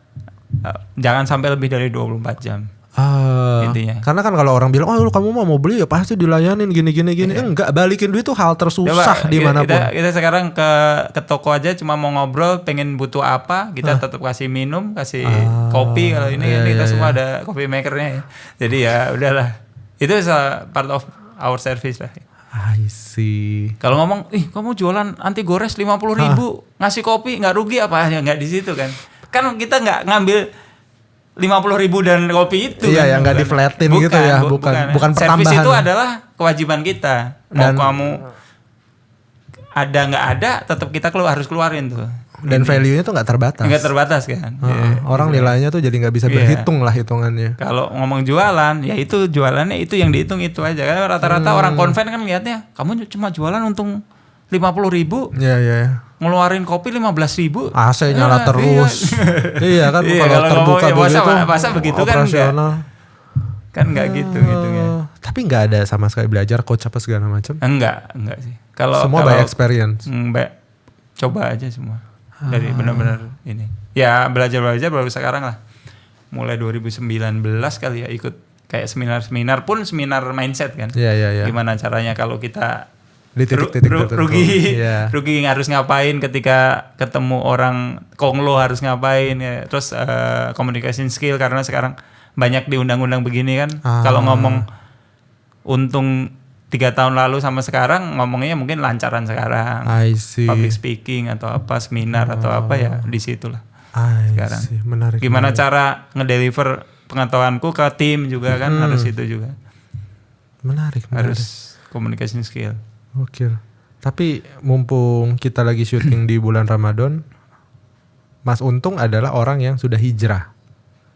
jangan sampai lebih dari 24 jam. Intinya. Karena kan kalau orang bilang, oh kamu mau beli ya pasti dilayanin gini. Enggak, balikin duit tuh hal tersusah dimanapun. Kita sekarang ke toko aja cuma mau ngobrol, pengen butuh apa, kita tetap kasih minum, kasih kopi. Kalau ini kita semua ada coffee makernya ya. Jadi ya udahlah. Itu part of our service lah. I see. Kalau ngomong, kamu jualan anti gores 50.000, ngasih kopi nggak rugi apa? Ya nggak di situ kan. Kan kita nggak ngambil 50.000 dan kopi itu. Iya, yang nggak di-flatin gitu ya, bukan pertambahan. Servis itu adalah kewajiban kita. Mau kamu ada nggak ada, tetap kita harus keluarin tuh. Dan value-nya tuh nggak terbatas. Nggak terbatas kan. Orang nilainya tuh jadi nggak bisa berhitung lah hitungannya. Kalau ngomong jualan, ya itu jualannya itu yang dihitung itu aja. Karena rata-rata orang konven kan lihatnya, kamu cuma jualan untung 50.000. Iya. Ngeluarin kopi 15.000. AC nyala terus. Iya kan kalau terbuka begitu. Masa begitu operasional. Kan nggak gitu ya. Tapi nggak ada sama sekali belajar coach apa segala macam. Enggak sih. Semua by experience. Coba aja semua. Dari benar-benar ini. Ya belajar baru sekarang lah. Mulai 2019 kali ya ikut kayak seminar pun seminar mindset kan. Iya. Gimana caranya kalau kita di titik-titik rugi harus ngapain ketika ketemu orang konglo harus ngapain ya. Terus communication skill karena sekarang banyak di undang-undang begini kan. Kalau ngomong untung 3 tahun lalu sama sekarang ngomongnya mungkin lancaran sekarang. I see. Public speaking atau apa seminar atau apa ya di situlah. Sekarang. Menarik. Gimana cara ngedeliver pengetahuanku ke tim juga kan harus itu juga. Menarik. Harus communication skill. Oke. Tapi mumpung kita lagi syuting di bulan Ramadan, Mas Untung adalah orang yang sudah hijrah.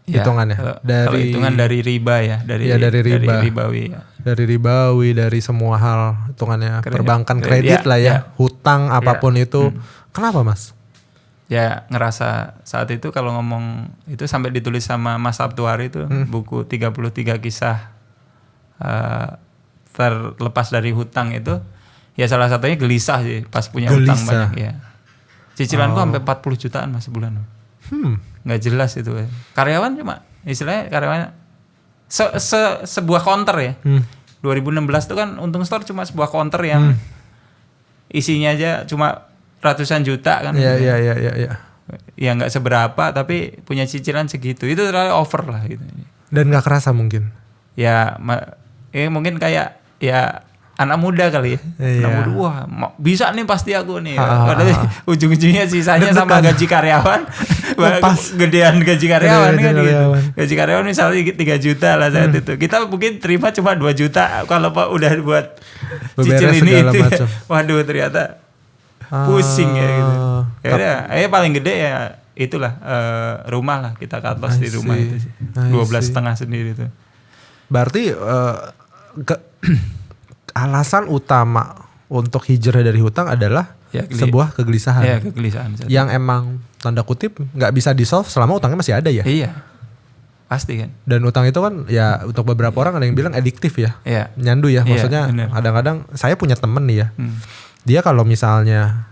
Hitungannya dari hitungan dari riba ya, dari ribawi ya. Dari ribawi, dari semua hal hitungannya perbankan kredit lah ya, hutang apapun itu. Kenapa Mas? Ya ngerasa saat itu kalau ngomong itu sampai ditulis sama Mas Abtuari itu buku 33 kisah terlepas dari hutang itu, ya salah satunya gelisah sih pas punya hutang banyak ya. Cicilanku sampai 40 jutaan Mas sebulan. Nggak jelas itu ya. Karyawan cuma istilahnya karyawan sebuah counter ya. 2016 itu kan Untung Store cuma sebuah counter yang isinya aja cuma ratusan juta kan. Iya. Ya nggak seberapa tapi punya cicilan segitu. Itu terlalu over lah gitu. Dan nggak kerasa mungkin. Ya mungkin kayak ya anak muda kali ya. Anak muda, wah bisa nih pasti aku nih. Padahal ujung-ujungnya sisanya sama gaji karyawan. Gedean gaji karyawan kan gitu. Gaji karyawan misalnya 3 juta lah saat itu. Kita mungkin terima cuma 2 juta kalau Pak udah buat cicil ini itu. Ya. Waduh ternyata pusing ya gitu. Ya udah, paling gede ya itulah rumah lah, kita cut loss di rumah itu sih. 12,5 sendiri tuh. Berarti alasan utama untuk hijrah dari hutang adalah sebuah kegelisahan. Iya, kegelisahan. Yang emang tanda kutip nggak bisa di-solve selama utangnya masih ada ya. Iya. Pasti kan. Dan utang itu kan ya untuk beberapa orang ada yang bilang adiktif ya. Iya. Nyandu ya. Maksudnya kadang-kadang saya punya temen nih ya. Dia kalau misalnya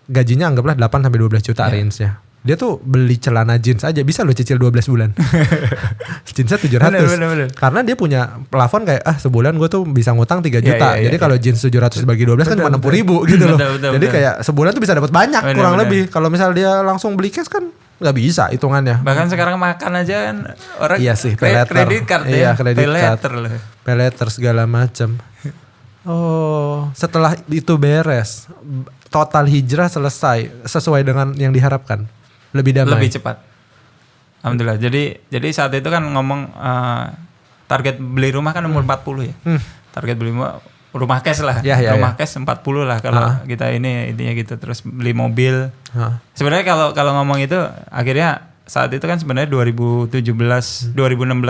gajinya anggaplah 8 sampai 12 juta range-nya. Dia tuh beli celana jeans aja bisa lo cicil 12 bulan. Jeansnya 700. Bener. Karena dia punya plafon kayak sebulan gue tuh bisa ngutang 3 juta. Jadi kalau jeans 700 bagi 12 kan cuma 60 ribu gitu loh. Jadi kayak sebulan tuh bisa dapat banyak kurang lebih. Kalau misal dia langsung beli cash kan nggak bisa hitungannya. Bahkan sekarang makan aja kan orang kredit card ya. Kredit card. Pay letter segala macam. Setelah itu beres, total hijrah selesai sesuai dengan yang diharapkan. Lebih damai. Lebih cepat. Alhamdulillah. Jadi saat itu kan ngomong target beli rumah kan umur 40 ya. Target beli rumah cash lah. Rumah cash 40 lah kalau kita ini intinya gitu. Terus beli mobil. Sebenarnya kalau ngomong itu akhirnya saat itu kan sebenarnya 2016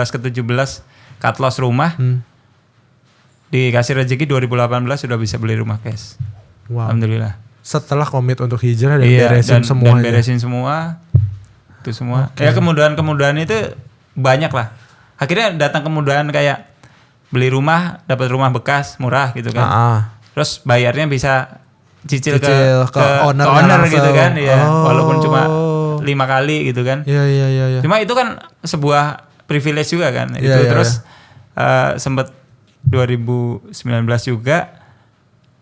ke 17 cut loss rumah. Dikasih rezeki 2018 sudah bisa beli rumah cash. Wow. Alhamdulillah. Setelah komit untuk hijrah dan beresin semuanya. Dan beresin semua. Itu semua. Okay. Ya kemudahan itu banyak lah. Akhirnya datang kemudahan kayak beli rumah, dapat rumah bekas murah gitu kan. Terus bayarnya bisa cicil ke owner gitu kan ya. Walaupun cuma 5 kali gitu kan. Iya. Cuma itu kan sebuah privilege juga kan. Terus sempat 2019 juga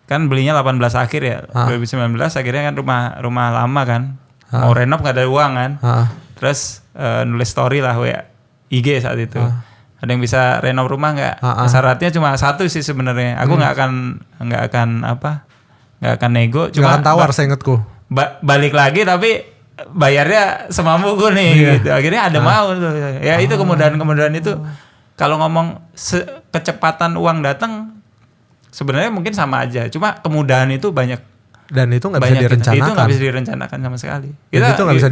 kan belinya 18 akhir ya. 2019 akhirnya kan rumah lama kan. Mau renov gak ada uang kan. Terus nulis story lah IG saat itu. Ada yang bisa renov rumah nggak? Syaratnya cuma satu sih sebenarnya. Aku nggak akan nego. Cuma nggak akan tawar seingetku. Balik lagi tapi bayarnya semampuku nih gitu. Akhirnya ada mau tuh. Ya itu kemudahan itu. Kalau ngomong kecepatan uang datang sebenarnya mungkin sama aja. Cuma kemudahan itu banyak. Dan itu nggak bisa direncanakan. Itu nggak bisa direncanakan sama sekali. Kita itu bisa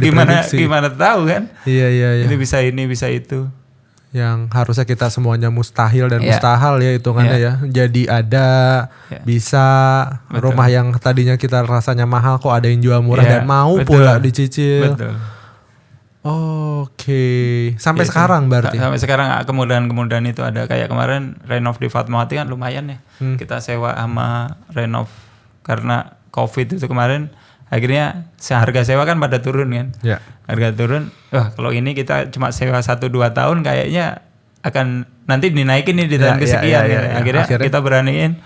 gimana tahu kan? Iya. Ini bisa itu. Yang harusnya kita semuanya mustahil dan mustahil ya hitungannya ya. Jadi ada bisa rumah yang tadinya kita rasanya mahal kok ada yang jual murah dan mau pula dicicil. Betul. Oke. Sampai sekarang berarti. Sampai sekarang kemudahan itu ada. Kayak kemarin renov di Fatmawati kan lumayan ya. Kita sewa sama renov karena COVID itu kemarin akhirnya harga sewa kan pada turun kan. Harga turun. Wah, kalau ini kita cuma sewa 1-2 tahun kayaknya akan nanti dinaikin nih di tahun kesekian. Akhirnya kita beraniin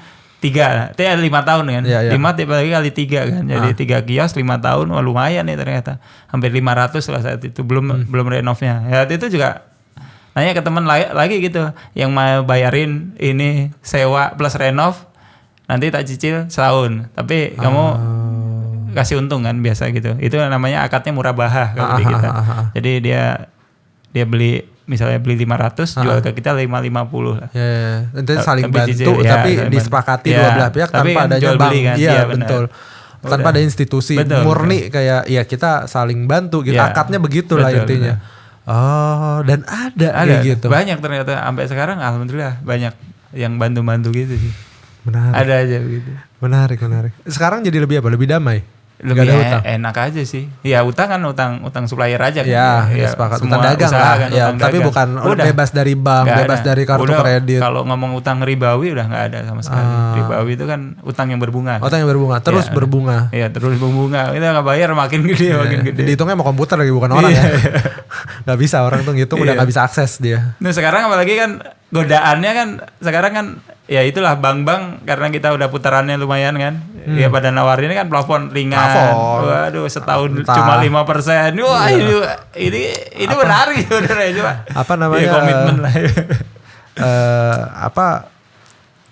5 tahun kan. 5 tiap lagi kali 3 kan. Jadi 3 kios 5 tahun lumayan nih ternyata. Hampir 500 lah saat itu belum renovnya. Ya itu juga nanya ke teman lagi gitu yang mau bayarin ini sewa plus renov nanti tak cicil setahun tapi kamu kasih untung kan biasa gitu. Itu namanya akadnya murabahah kalau di kita. Jadi dia beli misalnya beli 500 jual ke kita 550 lah. Ya, itu saling bantu cicil, tapi saling disepakati bantu. dua belah pihak tanpa kan adanya jual bank. beli kan? Iya betul. Tanpa ada institusi murni kayak ya kita saling bantu gitu. Akadnya begitulah intinya. Oh, dan ada gitu. Banyak ternyata sampai sekarang alhamdulillah banyak yang bantu-bantu gitu sih. Menarik. Ada aja gitu. Menarik. Sekarang jadi lebih apa? Lebih damai. Lebih enak aja sih. Ya utang kan utang supplier aja kan. Ya sepakat. Utang dagang lah. Kan, ya, tapi dagang. Bukan bebas dari bank, bebas dari kartu kredit. Kalau ngomong utang ribawi udah nggak ada sama sekali. Ribawi itu kan utang yang berbunga. Utang yang berbunga, terus berbunga. Iya terus berbunga. Kita nggak bayar makin gede, makin gede. Dihitungnya sama komputer lagi bukan orang ya. Gak bisa orang tuh ngitung udah nggak bisa akses dia. Nah sekarang apalagi kan godaannya kan sekarang kan ya itulah bank-bank karena kita udah putarannya lumayan kan. Ya pada nawarin kan plafon ringan. Waduh setahun cuma 5%. Wah ini menarik sebenarnya coba. Apa namanya? Ya, komitmen lah.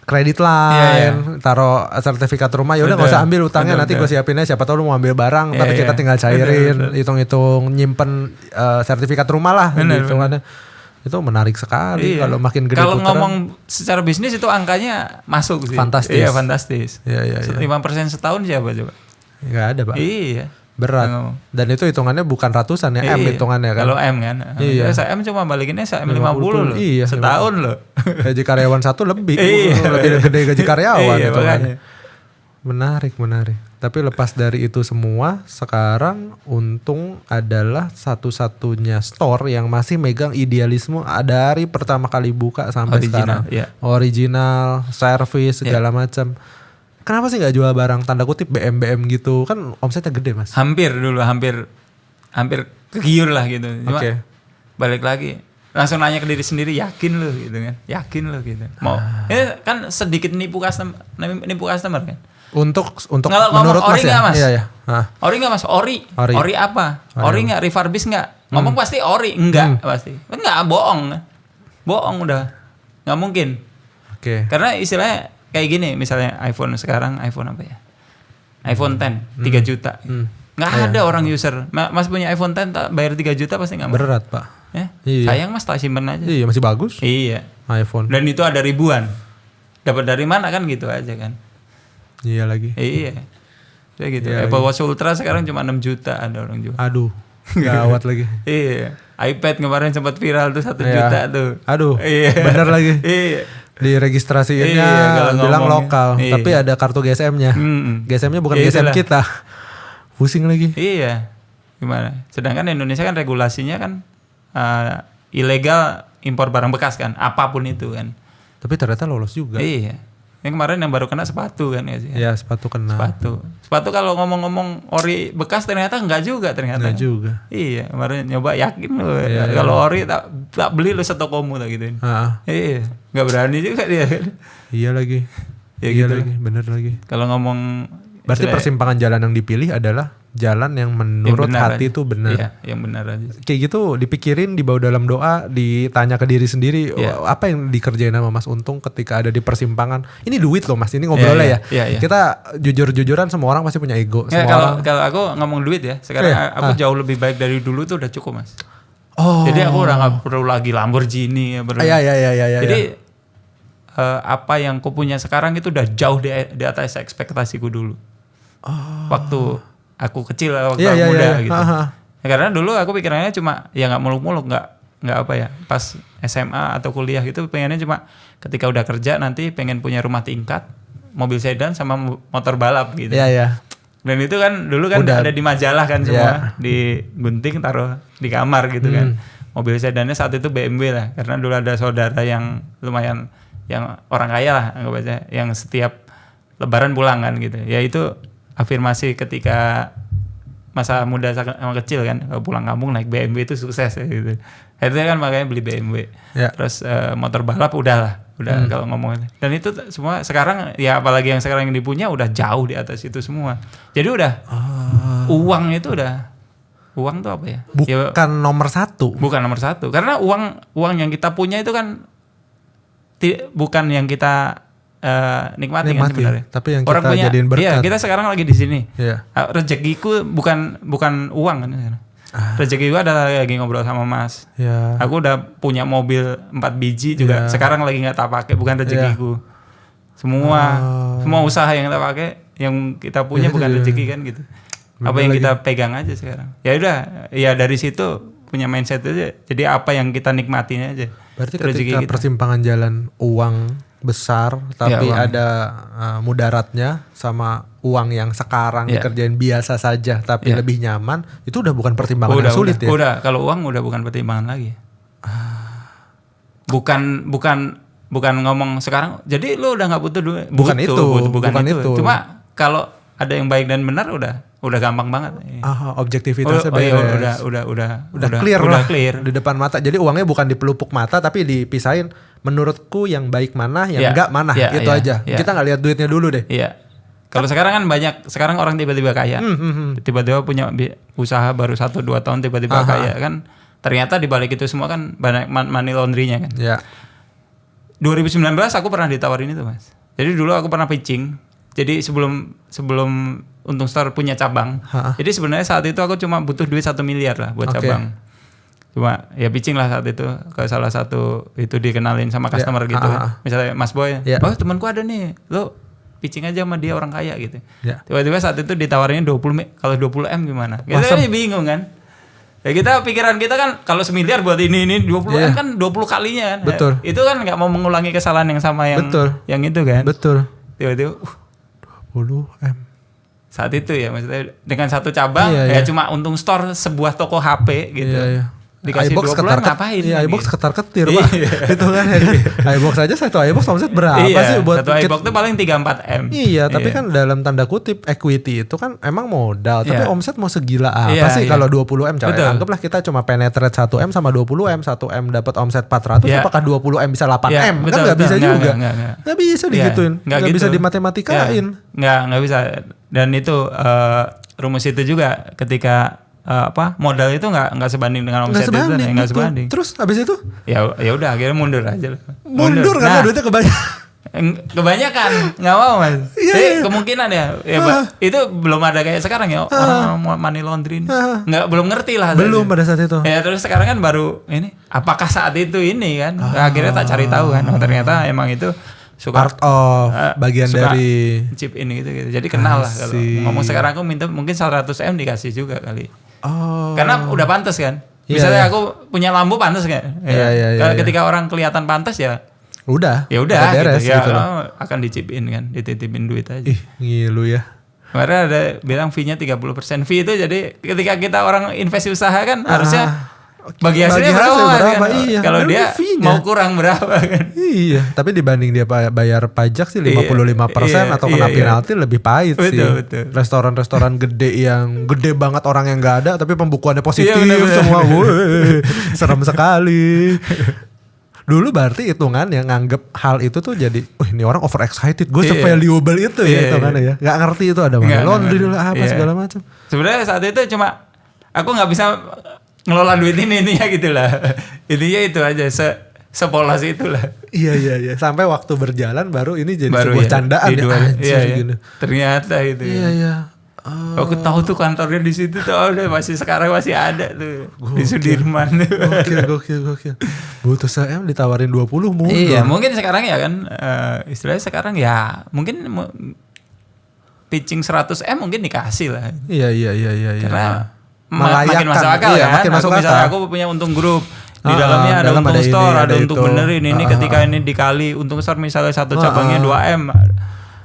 Kredit line, taruh sertifikat rumah. Ya udah nggak usah ambil utangnya nanti gue siapinnya. Siapa tahu lu mau ambil barang, tapi kita tinggal cairin, hitung-hitung nyimpen sertifikat rumah lah. Hitungannya. Itu menarik sekali kalau makin gede. Kalau ngomong secara bisnis itu angkanya masuk sih. Fantastis. Iya fantastis. Iya. 5% setahun siapa coba? Gak ada Pak. Iya. Berat. Dan itu hitungannya bukan ratusan ya, M hitungannya kan. Kalau M kan. Iya. Saya M cuma balikinnya M 50 loh. Iya. Setahun loh. Gaji karyawan satu lebih. Lebih gede gaji karyawan. Iya makanya. Menarik. Tapi lepas dari itu semua, sekarang Untung adalah satu-satunya store yang masih megang idealisme dari pertama kali buka sampai sekarang. Original, service segala macam. Kenapa sih nggak jual barang tanda kutip BM gitu? Kan omsetnya gede mas. Hampir kegiur lah gitu. Cuma balik lagi langsung nanya ke diri sendiri, yakin lo gitu kan? Yakin lo gitu. Mau? Ini kan sedikit nipu customer kan? Untuk menurut mas ya? Mas? Iya. Ori nggak mas? Ori apa? Ori nggak? Refurbish nggak? Ngomong pasti ori, enggak pasti. Enggak, bohong udah, nggak mungkin. Karena istilahnya kayak gini, misalnya iPhone sekarang, iPhone apa ya? iPhone 10 3 juta. Nggak ada orang user. Mas punya iPhone 10 bayar 3 juta pasti nggak mau. Berat pak. Ya? Sayang mas, tak simpen aja. Iya masih bagus. Iya. iPhone. Dan itu ada ribuan. Dapat dari mana kan gitu aja kan? Iya lagi. Iya. Kayak gitu. Apple Watch Ultra sekarang cuma 6 juta ada orang jual. Aduh. Gawat lagi. Iya. iPad kemarin sempat viral tuh 1 juta tuh. Aduh. Iya. Bener lagi. Iya. Di registrasinya bilang lokal, tapi ada kartu GSM-nya. GSM-nya bukan GSM kita. Pusing lagi. Iya. Gimana? Sedangkan Indonesia kan regulasinya kan ilegal impor barang bekas kan, apapun itu kan. Tapi ternyata lolos juga. Iya. Yang kemarin yang baru kena sepatu kan ya sih. Iya, sepatu kena. Sepatu kalau ngomong-ngomong ori bekas ternyata enggak juga ternyata. Enggak juga. Iya, kemarin nyoba yakin lo. Kalau ori tak beli lo setokomu tak gituin. Iya, enggak berani juga dia. Iya lagi. Ya iya gitu. lagi, bener lagi. Kalau ngomong berarti persimpangan jalan yang dipilih adalah jalan yang menurut hati itu benar. Iya, yang benar aja. Kayak gitu dipikirin, dibawa dalam doa, ditanya ke diri sendiri, apa yang dikerjain sama Mas Untung ketika ada di persimpangan. Ini duit loh Mas, ini ngobrolnya ya. Kita jujur-jujuran, semua orang pasti punya ego. Kalau aku ngomong duit ya, sekarang aku jauh lebih baik dari dulu tuh udah cukup Mas. Jadi aku udah gak perlu lagi Lamborghini. Iya. Jadi apa yang aku punya sekarang itu udah jauh di atas ekspektasiku dulu. Waktu aku kecil, waktu aku muda gitu. Ya, karena dulu aku pikirannya cuma ya nggak muluk-muluk, nggak apa ya. Pas SMA atau kuliah gitu pengennya cuma ketika udah kerja nanti pengen punya rumah tingkat, mobil sedan sama motor balap gitu. Iya. Dan itu kan dulu kan ada di majalah kan semua, digunting taruh di kamar gitu kan. Mobil sedannya saat itu BMW lah, karena dulu ada saudara yang lumayan yang orang kaya lah anggap aja, yang setiap lebaran pulang kan gitu. Ya itu afirmasi ketika masa muda sama kecil kan, kalau pulang kampung naik BMW itu sukses ya gitu. Akhirnya kan makanya beli BMW. Terus motor balap udah kalau ngomongin. Dan itu semua sekarang ya, apalagi yang sekarang yang dipunya udah jauh di atas itu semua. Jadi udah uang itu udah uang tuh apa ya? Bukan nomor satu. Bukan nomor satu. Karena uang yang kita punya itu kan bukan yang kita nikmati kan sebenarnya. Tapi yang orang kita punya, jadiin berkat. Iya, kita sekarang lagi di sini. Iya. Rezekiku bukan uang kan. Rezeki gue adalah lagi ngobrol sama Mas. Iya. Aku udah punya mobil 4 biji juga. Sekarang lagi nggak tak pakai, bukan rezekiku. Semua usaha yang kita pakai, yang kita punya bukan rezeki kan gitu. Apa yang kita pegang aja sekarang. Ya udah, ya dari situ punya mindset aja. Jadi apa yang kita nikmatin aja. Berarti ketika persimpangan jalan uang besar tapi ada mudaratnya sama uang yang sekarang dikerjain biasa saja tapi lebih nyaman, itu udah bukan pertimbangan yang sulit ya? Udah, kalau uang udah bukan pertimbangan lagi. Bukan ngomong sekarang. Jadi lu udah nggak butuh duit. Bukan itu. Cuma kalau ada yang baik dan benar udah gampang banget. Objektivitasnya beres. Udah clear lah di depan mata. Jadi uangnya bukan di pelupuk mata tapi dipisahin. Menurutku yang baik mana, yang enggak mana, itu aja. Kita nggak lihat duitnya dulu deh. Iya. Kalau sekarang kan banyak. Sekarang orang tiba-tiba kaya, tiba-tiba punya usaha baru 1-2 tahun tiba-tiba kaya kan. Ternyata di balik itu semua kan banyak money laundry-nya kan. Iya. 2019 aku pernah ditawarin itu Mas. Jadi dulu aku pernah pitching. Jadi sebelum Untung Store punya cabang. Jadi sebenarnya saat itu aku cuma butuh duit 1 miliar lah buat cabang. Cuma ya pitching lah saat itu ke salah satu itu dikenalin sama customer gitu. Misalnya Mas Boy, oh temanku ada nih, lo pitching aja sama dia orang kaya gitu. Tiba-tiba saat itu ditawarinnya 20 M gimana? Kita kan bingung kan. Ya kita pikiran kita kan kalau 1 miliar buat ini 20 M kan 20 kalinya kan. Betul. Itu kan nggak mau mengulangi kesalahan yang sama yang itu kan. Betul. Tiba-tiba 20 M. Saat itu ya maksudnya dengan satu cabang cuma Untung Store sebuah toko HP gitu. Dikasih iBox 20 ngapain? Iya, iBox ketar-ketir Pak. Itu kan ya kan. iBox aja satu iBox omset berapa sih buat satu iBox itu paling 3-4 M. Iya, tapi kan dalam tanda kutip equity itu kan emang modal, tapi omset mau segila apa sih kalau 20 M coba. Anggaplah kita cuma penetrate 1 M sama 20 M, 1 M dapat omset 400, apakah 20 M bisa 8 M? Kan enggak bisa juga. Enggak bisa digituin. Enggak bisa dimatematikakain. Enggak bisa. Dan itu rumus itu juga ketika modal itu nggak sebanding dengan omset itu, nggak sebanding. Terus habis itu? Ya udah akhirnya mundur aja lah. Mundur karena duitnya kebanyakan nggak mau Mas. Jadi kemungkinan itu belum ada kayak sekarang ya orang money laundry nggak belum ngerti lah. Belum pada saat itu. Ya terus sekarang kan baru ini. Apakah saat itu ini kan? Akhirnya tak cari tahu kan. Ternyata emang itu suka part of bagian dari chip ini gitu. Jadi kenal lah kalau ngomong sekarang aku minta mungkin 100 M dikasih juga kali. Karena udah pantas kan. Misalnya aku punya lampu pantas kan. Ketika orang kelihatan pantas udah beres, gitu. Akan dicipin kan, dititipin duit aja. Ngilu ya. Kemarin ada bilang fee-nya 30%. Fee itu jadi ketika kita orang investasi usaha kan harusnya bagi hasilnya berapa kan? Iya. Kalau dia mau kurang berapa kan? Iya, tapi dibanding dia bayar pajak sih 55% atau kena penalti lebih pahit sih. Betul. Restoran-restoran gede yang gede banget orang yang nggak ada tapi pembukuannya positif semua. Serem sekali. Dulu berarti hitungan yang nganggep hal itu tuh jadi, ini orang over excited, gue se-valuable itu ya hitungannya ya. Gak ngerti itu ada mana laundry dulu apa segala macam. Sebenarnya saat itu cuma aku nggak bisa ngelola duit ini ya gitu lah. Intinya itu aja sepolos itulah. Iya. Sampai waktu berjalan baru ini jadi sebuah candaan gitu. Ternyata itu. Iya. Aku tahu tuh kantornya di situ tuh sekarang masih ada tuh. Di Sudirman tuh. Gokil. Butuh SM ditawarin 20 mungkin. Iya, mungkin sekarang ya kan istilahnya sekarang ya mungkin pitching 100 M mungkin dikasih lah. Iya. Karena makin masuk akal kan. Makin masuk akal. Misalnya aku punya Untung Group. Di dalamnya ada Untung Store, ada Untung Benerin. Ini ketika ini dikali Untung Store misalnya satu cabangnya 2 M.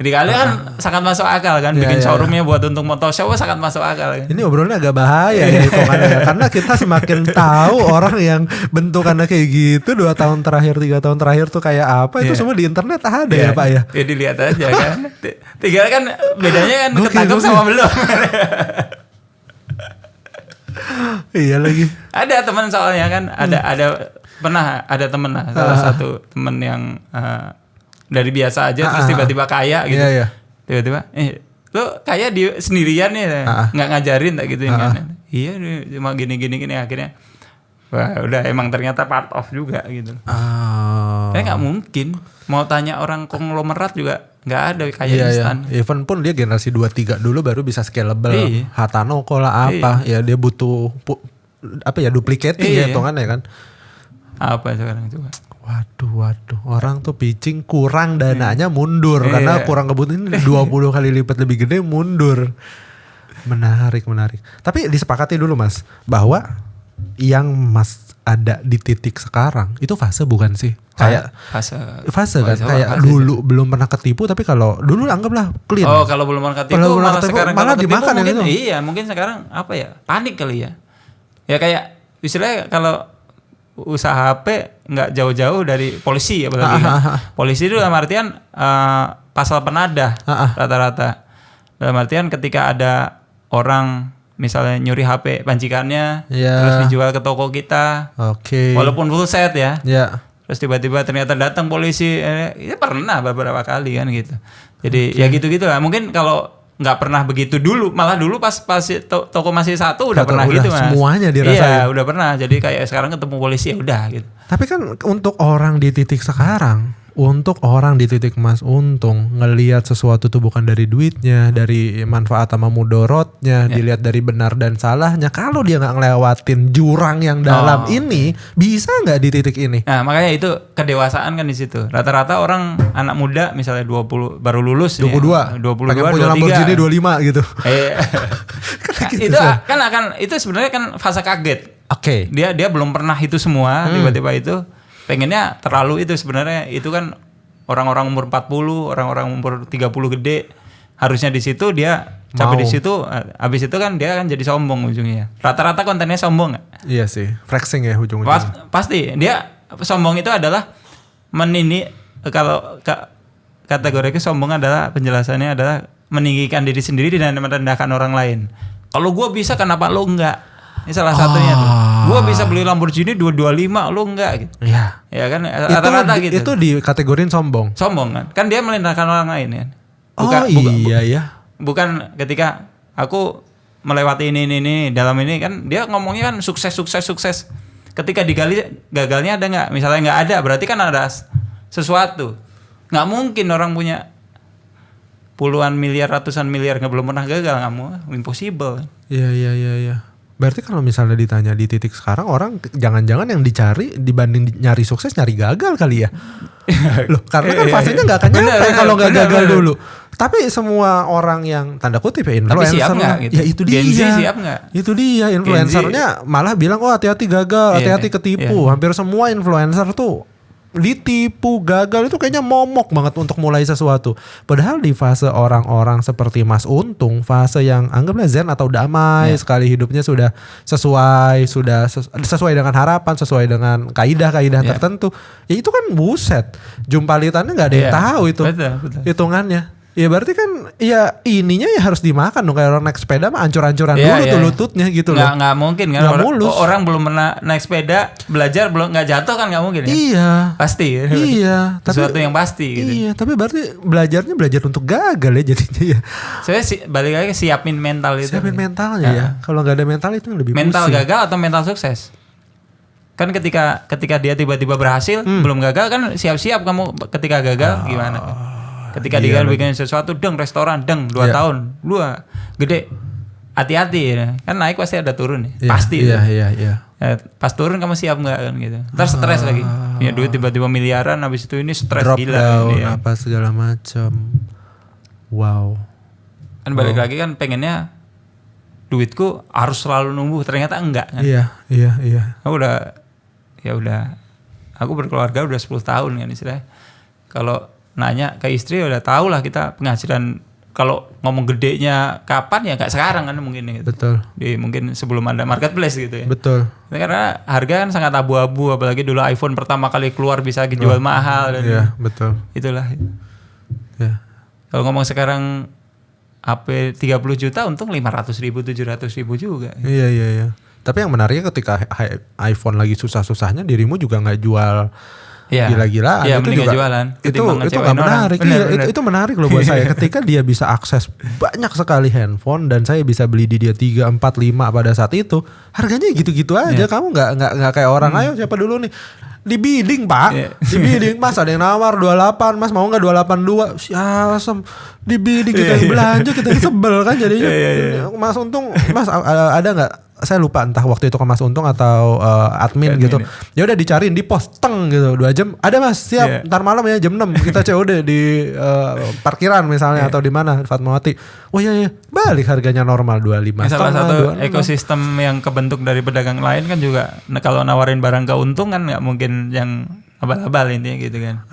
Dikali kan sangat masuk akal kan. Bikin showroomnya buat Untung Motor Show sangat masuk akal kan. Ini obrolannya agak bahaya ya hitungannya. Karena kita semakin tahu orang yang bentukannya kayak gitu 2 tahun terakhir, 3 tahun terakhir tuh kayak apa. Itu semua di internet ada ya Pak ya. Ya dilihat aja kan. Tinggal kan bedanya kan ketangkep sama belum. Iya lagi. Ada teman soalnya kan, ada temen lah, salah satu temen yang dari biasa aja terus tiba-tiba kaya gitu. Iya. Tiba-tiba Lo kayak dia sendirian ya, nggak ngajarin tak gitu kan. Iya cuma gini akhirnya. Wah udah emang ternyata part of juga gitu. Kayak nggak mungkin mau tanya orang konglomerat juga nggak ada kayak instan. Even pun dia generasi 2-3 dulu baru bisa scalable. Hatanoko lah apa ya dia butuh duplicating ya hitungannya kan. Apa sekarang coba? Waduh, orang tuh pitching kurang dananya mundur karena kurang kebutuhan 20 kali lipat lebih gede mundur. Menarik. Tapi disepakati dulu Mas bahwa yang Mas ada di titik sekarang itu fase bukan sih? Kayak fase kan kayak dulu belum pernah ketipu tapi kalau dulu anggaplah clean. Oh, kalau belum pernah ketipu sekarang malah dimakan mungkin, gitu. Iya, mungkin sekarang apa ya? Panik kali ya. Ya kayak istilahnya kalau usaha HP nggak jauh-jauh dari polisi apalagi kan. Polisi itu dalam artian pasal penadah rata-rata. Dalam artian ketika ada orang misalnya nyuri HP panjikannya terus dijual ke toko kita. Walaupun full set ya. Terus tiba-tiba ternyata datang polisi ya pernah beberapa kali kan gitu. Jadi ya gitu-gitu lah. Mungkin kalau nggak pernah begitu dulu, malah dulu pas toko masih satu udah pernah gitu Mas. Semuanya dirasain. Iya udah pernah. Jadi kayak sekarang ketemu polisi ya udah gitu. Tapi kan untuk orang di titik sekarang, untuk orang di titik Mas Untung ngelihat sesuatu tuh bukan dari duitnya, dari manfaat sama mudorotnya, dilihat dari benar dan salahnya. Kalau dia nggak ngelewatin jurang yang dalam ini, bisa nggak di titik ini? Nah makanya itu kedewasaan kan di situ. Rata-rata orang anak muda misalnya 20 baru lulus 22 punya Lamborghini 25 gitu. Itu kan akan itu sebenarnya kan fase kaget. Dia belum pernah itu semua, tiba-tiba itu pengennya terlalu itu sebenarnya itu kan orang-orang umur 40, orang-orang umur 30 gede harusnya di situ dia sampai di situ habis itu kan dia kan jadi sombong ujungnya. Rata-rata kontennya sombong enggak? Iya sih, flexing ya ujung-ujungnya. Pasti dia sombong itu adalah kalau kategori sombong adalah penjelasannya adalah meninggikan diri sendiri dan merendahkan orang lain. Kalau gue bisa kenapa lo enggak? Ini salah satunya tuh. Gue bisa beli Lamborghini 225, lu enggak gitu. Iya. Ya kan rata-rata gitu. Itu dikategorin sombong. Sombong kan. Kan dia merendahkan orang lain kan. Bukan ketika aku melewati ini dalam ini kan dia ngomongnya kan sukses. Ketika digali gagalnya ada enggak? Misalnya enggak ada, berarti kan ada sesuatu. Enggak mungkin orang punya puluhan miliar, ratusan miliar belum pernah gagal, enggak mau. Impossible. Iya. Berarti kalau misalnya ditanya di titik sekarang orang jangan-jangan yang dicari dibanding nyari sukses nyari gagal kali ya. Loh, karena kan fasenya nggak akan nyampe kalau nggak gagal dulu. Tapi semua orang yang tanda kutip ya influencer, siap gak, gitu? Ya itu dia. Gen Z siap gak? Itu dia influencernya malah bilang hati-hati gagal, hati-hati ketipu. Hampir semua influencer tuh ditipu, gagal itu kayaknya momok banget untuk mulai sesuatu. Padahal di fase orang-orang seperti Mas Untung, fase yang anggaplah zen atau damai sekali hidupnya sudah sesuai dengan harapan, sesuai dengan kaidah-kaidah tertentu. Ya itu kan buset, jumpalitannya nggak ada yang tahu itu. Betul. Hitungannya. Ya berarti kan ya ininya ya harus dimakan dong, kayak orang naik sepeda mah ancur-ancuran dulu tuh lututnya gitu loh. Nggak mungkin kan orang belum pernah naik sepeda belajar belum nggak jatuh kan nggak mungkin ya. Iya. Pasti. Iya. Sesuatu yang pasti gitu. Iya tapi berarti belajar untuk gagal ya jadinya ya. Saya balik lagi siapin mental itu. Siapin mentalnya ya. Kalau nggak ada mental itu lebih mental pusing. Gagal atau mental sukses. Kan ketika dia tiba-tiba berhasil belum gagal kan siap-siap kamu ketika gagal gimana kan. Ketika dia bikin sesuatu restoran 2 tahun gede hati-hati ya. Kan naik pasti ada turun ya. Pasti iya. Ya, pas turun kamu siap nggak kan gitu. Ntar stres lagi punya duit tiba-tiba miliaran habis itu ini stres gila down, apa segala macam. Wow. Kan balik lagi kan pengennya duitku harus selalu numbuh, ternyata enggak kan. Iya. Aku berkeluarga udah 10 tahun kan istilahnya. Kalau nanya ke istri udah tahu lah kita penghasilan kalau ngomong gedenya kapan ya nggak sekarang kan mungkin gitu. Betul. Mungkin sebelum ada marketplace gitu ya. Betul. Karena harga kan sangat abu-abu, apalagi dulu iPhone pertama kali keluar bisa dijual mahal dan iya, betul. Itulah. Ya. Kalau ngomong sekarang HP 30 juta untung 500.000 700.000 juga. Iya. Tapi yang menariknya ketika iPhone lagi susah-susahnya dirimu juga nggak jual gila-gilaan. Iya, itu juga jualan. Itu nggak menarik. Itu menarik loh buat saya. Ketika dia bisa akses banyak sekali handphone dan saya bisa beli di dia 3, 4, 5 pada saat itu, harganya gitu-gitu aja. Kamu nggak kayak orang, ayo siapa dulu nih? Di bidding Pak, di bidding Mas, ada yang nawar 28, Mas mau nggak 282? Siasem, di bidding kita yang belanja, kita yang sebel kan jadinya. Mas Untung, Mas ada nggak? Saya lupa entah waktu itu ke Mas Untung atau admin gitu. Ya udah dicariin di post teng gitu 2 jam. Ada Mas, siap. Ntar malam ya jam 6 kita COD di parkiran misalnya atau di mana Fatmawati. Oh iya balik harganya normal 25. Salah satu ekosistem yang kebentuk dari pedagang lain kan juga kalau nawarin barang keuntungan nggak mungkin yang abal-abal intinya gitu kan.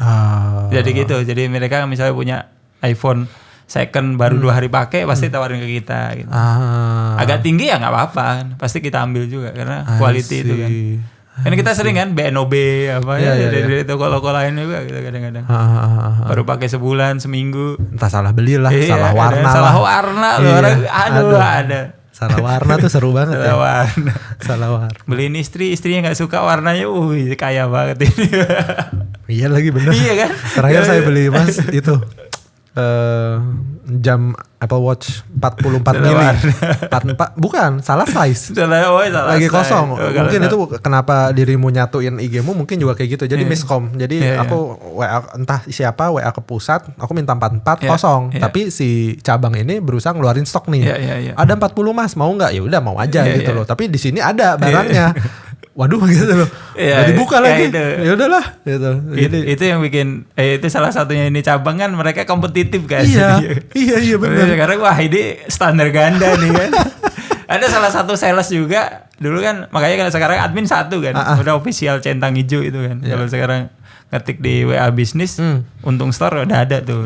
Jadi gitu. Jadi mereka misalnya punya iPhone second baru 2 hari pakai pasti tawarin ke kita gitu. Agak tinggi ya nggak apa-apa kan. Pasti kita ambil juga karena quality itu kan. Kan kita sering kan BNOB apa dari toko-toko lain juga gitu kadang-kadang. Baru pakai sebulan, seminggu. Entah salah beli lah, salah warna lah. Salah warna orang ada. Salah warna tuh seru banget Salah warna. Beliin istrinya nggak suka warnanya, kaya banget ini. Iya lagi bener. Iya kan? Terakhir saya beli Mas itu. Jam Apple Watch 44 mili 44 bukan salah size salah lagi size. kosong mungkin itu kenapa dirimu nyatuin IG-mu mungkin juga kayak gitu jadi miskom jadi aku WA entah siapa WA ke pusat aku minta 44 kosong tapi si cabang ini berusaha ngeluarin stok nih ada 40 Mas mau nggak ya udah mau aja gitu loh tapi di sini ada barangnya waduh gitu loh. Dibuka lagi. Ya udahlah gitu. Itu yang bikin itu salah satunya ini cabang kan mereka kompetitif kan. Iya benar. Sekarang wah ini standar ganda nih kan. Ada salah satu sales juga dulu kan makanya kalau sekarang admin 1 kan. Udah official centang hijau itu kan. Kalau sekarang ketik di WA bisnis Untung Store udah ada tuh.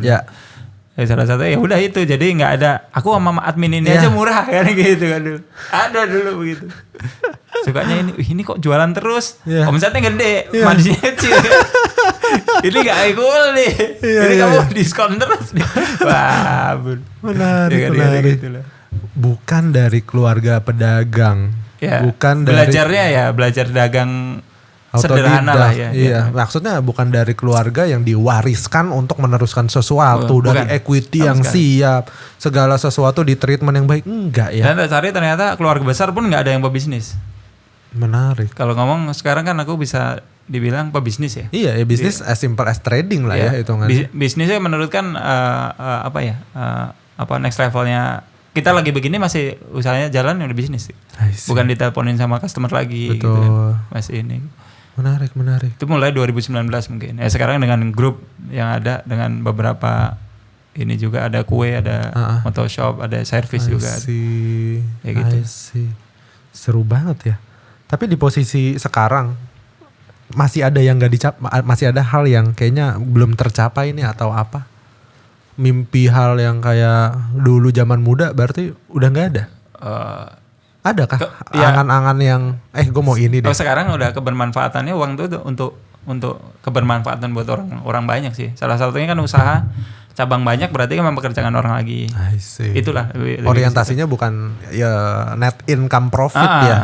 Salah satu ya udah itu jadi nggak ada aku sama admin ini aja murah kan gitu kan dulu. Ada dulu begitu. Sukanya ini kok jualan terus omsetnya gede marginnya kecil ini gak equal nih ini kamu diskon terus nih wah menarik bukan dari keluarga pedagang bukan belajarnya belajar dagang sederhana lah maksudnya bukan dari keluarga yang diwariskan untuk meneruskan sesuatu dari equity yang siap segala sesuatu di treatment yang baik enggak ya dan ternyata keluarga besar pun nggak ada yang pebisnis. Menarik. Kalau ngomong sekarang kan aku bisa dibilang pebisnis ya. Iya, bisnis as simple as trading lah ya hitungannya. Bisnisnya menurut kan next levelnya kita lagi begini masih usahanya jalan udah bisnis. Bukan diteleponin sama customer lagi. Betul. Gitu kan. Masih ini. Menarik. Itu mulai 2019 mungkin. Ya sekarang dengan grup yang ada dengan beberapa ini juga ada kue, ada Motoshop, ada service juga. Ya gitu. Seru banget ya. Tapi di posisi sekarang masih ada yang nggak dicapai, masih ada hal yang kayaknya belum tercapai nih atau apa? Mimpi hal yang kayak dulu zaman muda berarti udah nggak ada? Adakah angan-angan yang gue mau ini deh? Sekarang udah kebermanfaatannya uang tuh untuk kebermanfaatan buat orang banyak sih. Salah satunya kan usaha cabang banyak berarti kan mempekerjakan orang lagi. Itulah orientasinya bukan net income profit ya.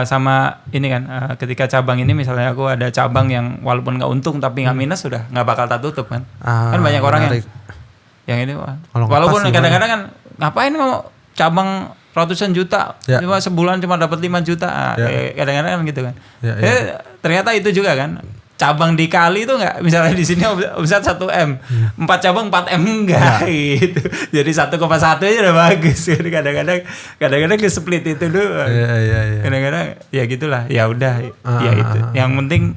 Sama ini kan ketika cabang ini misalnya aku ada cabang yang walaupun nggak untung tapi nggak minus sudah nggak bakal tak tutup kan. Kan banyak orang yang ini walaupun kadang-kadang kan ngapain mau cabang ratusan juta cuma sebulan cuma dapat 5 juta kadang-kadang kan gitu kan. Ternyata itu juga kan cabang dikali itu nggak misalnya di sini omset 1 M 4 cabang 4 M enggak gitu jadi 1,1 aja udah bagus kadang-kadang ke split itu dulu kadang-kadang ya gitulah ya udah ya itu yang penting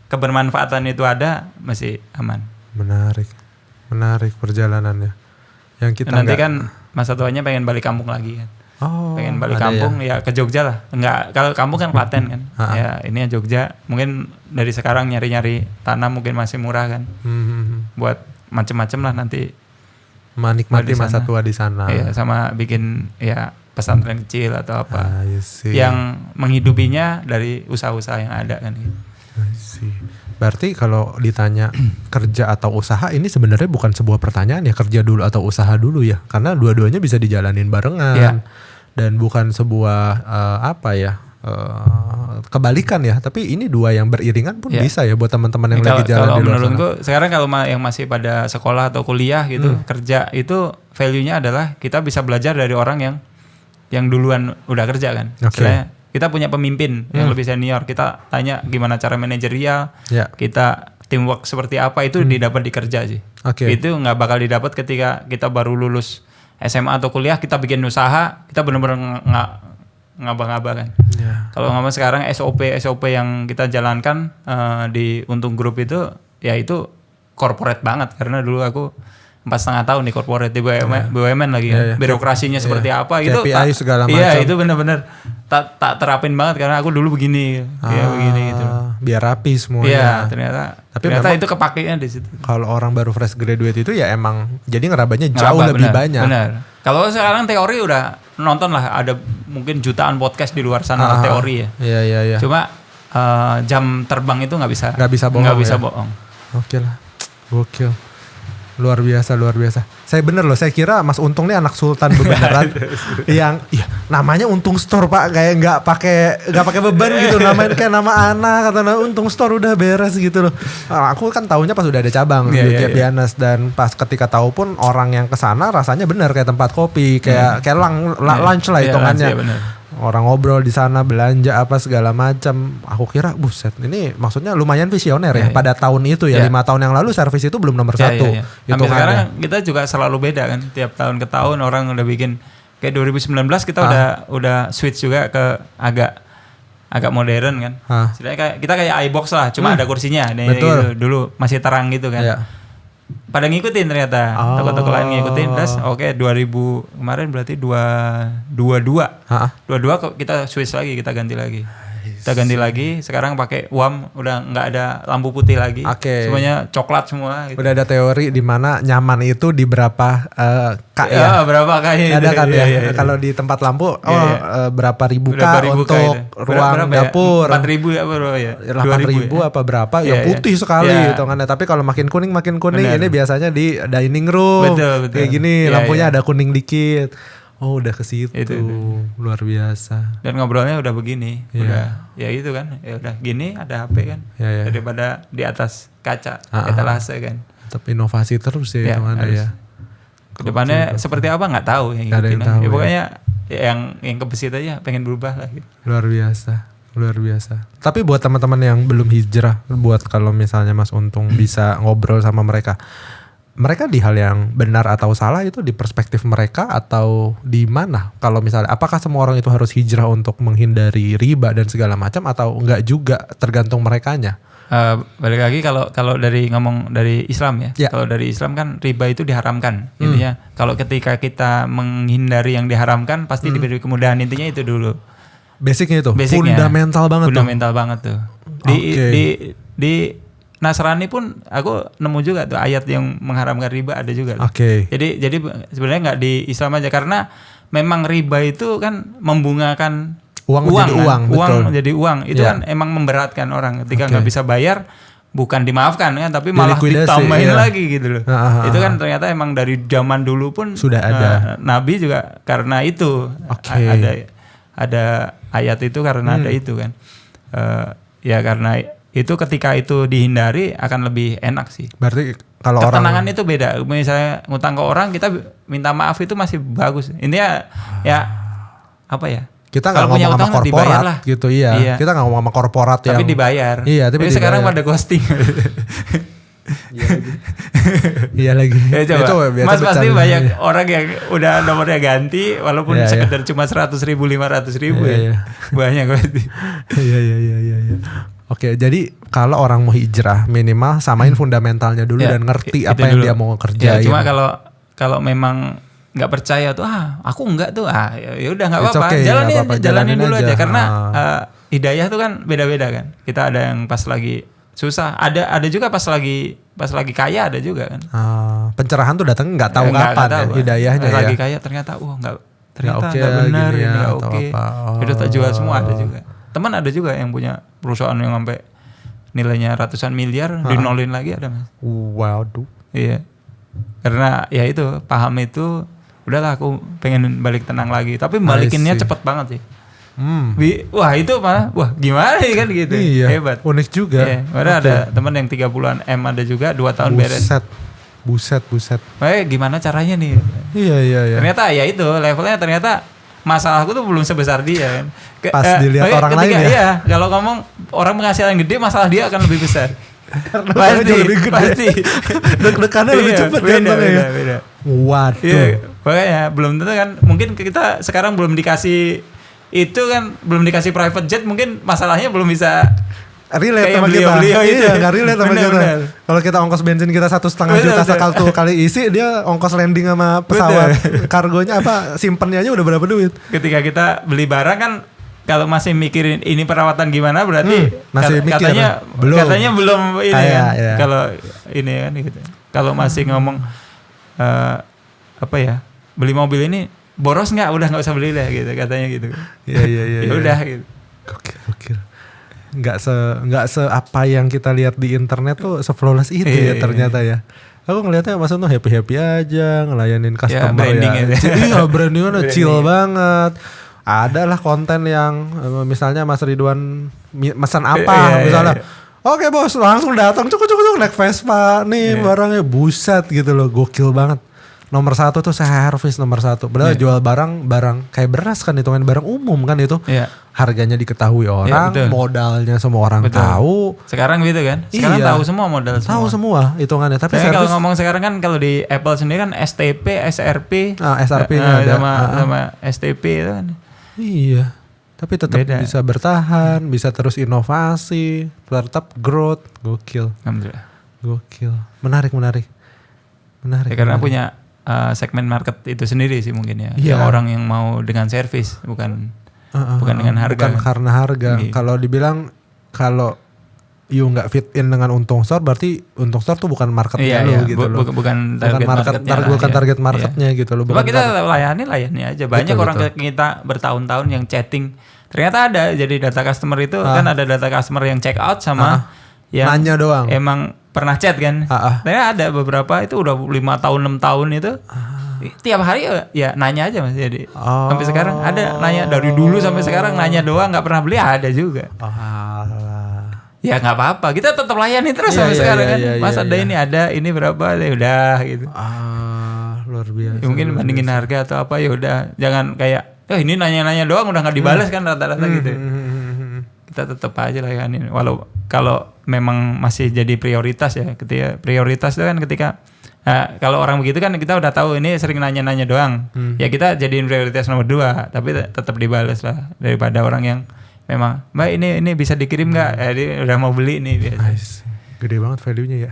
kebermanfaatan itu ada masih aman. Menarik perjalanannya yang kita nanti kan masa tuanya pengen balik kampung lagi kan. Pengen balik kampung ya ke Jogja lah. Enggak, kalau kampung kan Klaten kan. Ya ini Jogja. Mungkin dari sekarang nyari-nyari tanah mungkin masih murah kan. Buat macem-macem lah nanti. Menikmati masa tua di sana. Iya, sama bikin pesantren kecil atau apa. Yang menghidupinya dari usaha-usaha yang ada kan gitu. Berarti kalau ditanya kerja atau usaha ini sebenarnya bukan sebuah pertanyaan ya kerja dulu atau usaha dulu ya karena dua-duanya bisa dijalanin barengan dan bukan sebuah kebalikan ya, tapi ini dua yang beriringan pun bisa ya buat teman-teman yang lagi jalan di luar sana. Menurutku sekarang kalau yang masih pada sekolah atau kuliah gitu, kerja itu value-nya adalah kita bisa belajar dari orang yang duluan udah kerja kan. Misalnya kita punya pemimpin yang lebih senior, kita tanya gimana cara manajerial, kita teamwork seperti apa, itu didapat di kerja sih. Itu nggak bakal didapat ketika kita baru lulus SMA atau kuliah, kita bikin usaha, kita benar-benar ngabang-ngabang kan. Kalau ngomong sekarang SOP yang kita jalankan di Untung Group itu, ya itu corporate banget, karena dulu aku 4,5 tahun di corporate di BUMN lagi kan. Birokrasinya seperti apa gitu. KPI segala macam. Iya, itu benar-benar tak terapin banget karena aku dulu begini, ya begini gitu. Biar rapi semuanya. Iya, ternyata itu kepakainya di situ. Kalau orang baru fresh graduate itu ya emang jadi ngerabanya jauh lebih banyak. Benar. Kalau sekarang teori udah nonton lah, ada mungkin jutaan podcast di luar sana teori ya. Iya. Cuma jam terbang itu nggak bisa bohong. Oke lah, gokil. Luar biasa. Saya bener loh, saya kira Mas Untung nih anak sultan beneran. Yang namanya Untung Store Pak, kayak nggak pakai beban gitu, namanya kayak nama anak atau nama Untung Store udah beres gitu loh. Aku kan tahunya pas udah ada cabang di Pianes, dan pas ketika tahu pun orang yang kesana rasanya bener kayak tempat kopi, kayak lunch lah hitungannya. Orang ngobrol di sana, belanja apa segala macam. Aku kira buset, ini maksudnya lumayan visioner ya. Pada tahun itu 5 tahun yang lalu servis itu belum nomor 1. Sampai sekarang kita juga selalu beda kan. Tiap tahun ke tahun orang udah bikin, kayak 2019 kita udah switch juga ke agak modern kan. Istilahnya kita kayak iBox lah, cuma ada kursinya. Gitu. Dulu masih terang gitu kan. Pada ngikutin ternyata, toko-toko lain ngikutin. Terus 2000 kemarin berarti 22 kita switch lagi, kita ganti lagi. Sekarang pakai UAM, udah nggak ada lampu putih lagi. Semuanya coklat semua. Gitu. Udah ada teori di mana nyaman itu di berapa berapa K ada kan ya. Kalau di tempat lampu berapa ribu K untuk ruang dapur. 4.000 ya bro ya. 8.000 apa berapa yang putih sekali hitungannya. Tapi kalau makin kuning ini biasanya di dining room. Betul. Kayak gini lampunya ada kuning dikit. Oh udah ke situ. Itu. Luar biasa. Dan ngobrolnya udah begini. Udah ya gitu kan. Ya udah gini ada HP kan. Daripada di atas kaca etalase kan. Tetap inovasi terus ya hitungannya ya. Kedepannya seperti apa nggak tahu ya, pokoknya yang kebesit aja pengen berubah lah gitu. Luar biasa. Tapi buat teman-teman yang belum hijrah, buat kalau misalnya Mas Untung bisa ngobrol sama mereka di hal yang benar atau salah itu di perspektif mereka atau di mana? Kalau misalnya apakah semua orang itu harus hijrah untuk menghindari riba dan segala macam, atau enggak juga, tergantung merekanya? Balik lagi kalau ngomong dari Islam ya. Kalau dari Islam kan riba itu diharamkan. Intinya kalau ketika kita menghindari yang diharamkan pasti diberi kemudahan, intinya itu dulu. Basicnya itu. Fundamental banget tuh. Di Nasrani pun aku nemu juga tuh ayat yang mengharamkan riba, ada juga. Jadi sebenarnya nggak di Islam aja, karena memang riba itu kan membungakan uang menjadi uang itu kan emang memberatkan orang ketika nggak bisa bayar, bukan dimaafkan kan, tapi malah ditambahin lagi gitu loh. Itu kan ternyata emang dari zaman dulu pun sudah ada. Nabi juga karena itu ada ayat itu karena ada itu kan. Karena itu ketika itu dihindari akan lebih enak sih. Berarti kalau ketenangan itu beda. Misalnya ngutang ke orang, kita minta maaf itu masih bagus. Intinya apa ya? Kita nggak ngomong sama korporat gitu Kita nggak ngomong sama korporat tapi dibayar. Tapi sekarang pada ghosting. Iya lagi. Coba. Mas pasti banyak orang yang udah nomornya ganti walaupun sekedar cuma 100.000, 500.000 ya. Banyak pasti. Iya. Oke, jadi kalau orang mau hijrah minimal samain fundamentalnya dulu dan ngerti apa yang dia mau kerjain. Cuma kalau memang nggak percaya tuh aku enggak tuh ya udah nggak apa-apa, jalanin dulu aja karena hidayah tuh kan beda-beda kan. Kita ada yang pas lagi susah, ada juga pas lagi kaya, ada juga kan. Pencerahan tuh datang nggak tahu kapan hidayahnya ya. Lagi kaya ternyata nggak benar ini nggak oke. Itu tak jual semua, ada juga. Teman ada juga yang punya perusahaan yang sampai nilainya ratusan miliar dinolin lagi, ada Mas. Waduh. Iya. Karena ya itu paham itu, udahlah aku pengen balik tenang lagi. Tapi balikinnya cepet banget sih. Wah itu malah, wah gimana nih kan gitu. Iya, hebat. Unik juga. Iya, ada teman yang 30-an M ada juga 2 tahun beres. Buset. Gimana caranya nih? Iya. Ternyata ya itu levelnya ternyata masalahku tuh belum sebesar dia kan. Pas dilihat orang lain ya. Iya, kalau ngomong orang penghasilan gede masalah dia akan lebih besar. Pasti. Deg-degannya lebih cepat kan ya. Beda. Waduh. Iya, makanya belum tentu kan. Mungkin kita sekarang belum dikasih itu kan, belum dikasih private jet, mungkin masalahnya belum bisa relate sama kita. Iya, nggak relate sama kita. Kalau kita ongkos bensin kita 1,5 juta sekali kali isi, dia ongkos landing sama pesawat kargonya simpennya aja udah berapa duit. Ketika kita beli barang kan, kalau masih mikirin ini perawatan gimana, berarti masih katanya belum ini kan. Ya. Kalau ini kan gitu. Kalau masih ngomong beli mobil ini boros nggak, udah nggak usah beli deh gitu katanya gitu. Iya. Ya udah gitu. Gokil. Nggak se apa yang kita lihat di internet tuh se-flawless itu ya ternyata ya. Aku ngelihatnya Mas tuh happy aja ngelayanin customer Iya, brandingnya chill banget. Adalah konten yang misalnya Mas Ridwan pesan apa misalnya. Oke bos, langsung datang cuk naik Vespa nih barangnya, buset gitu loh, gokil banget. Nomor 1 tuh servis nomor 1. Padahal jual barang kayak beras kan, hitungan barang umum kan itu. Harganya diketahui orang, modalnya semua orang tahu. Sekarang gitu kan? Sekarang tahu semua modal semua. Tahu semua hitungannya. Tapi kalau ngomong sekarang kan, kalau di Apple sendiri kan STP, SRP. SRP-nya ada. Sama STP itu kan. Iya. Tapi tetap bisa bertahan, bisa terus inovasi, tetap growth. Gokil. Alhamdulillah. Gokil. Menarik. Ya, karena punya segmen market itu sendiri sih mungkin ya. Yang orang yang mau dengan servis, bukan dengan harga. Bukan karena harga. Kalau dibilang kalau you nggak fit in dengan Untung Store, berarti Untung Store tuh bukan marketnya lo gitu loh. Bukan target marketnya gitu loh. Coba kita layani aja. Banyak orang kita bertahun-tahun yang chatting. Ternyata ada jadi data customer itu kan, ada data customer yang check out sama yang nanya doang. Emang pernah chat kan. Ternyata ada beberapa itu udah 5 tahun 6 tahun itu. Tiap hari ya nanya aja Mas. Jadi sampai sekarang ada nanya, dari dulu sampai sekarang nanya doang, nggak pernah beli, ada juga. Ya nggak apa-apa, kita tetap layani terus sampai sekarang kan. Mas ada ini, ada ini berapa, ya udah gitu. Luar biasa. Ya, mungkin bandingin harga atau apa, ya udah. Jangan kayak ini nanya-nanya doang udah nggak dibalas kan rata-rata gitu. Kita tetap aja layanin. Walau kalau memang masih jadi prioritas ya, ketika prioritas itu kan ketika kalau orang begitu kan kita udah tahu ini sering nanya-nanya doang. Ya kita jadiin prioritas nomor 2, tapi tetap dibalas lah, daripada orang yang memang, Mbak ini bisa dikirim nggak? Dia udah mau beli nih biasa. Gede banget value-nya ya.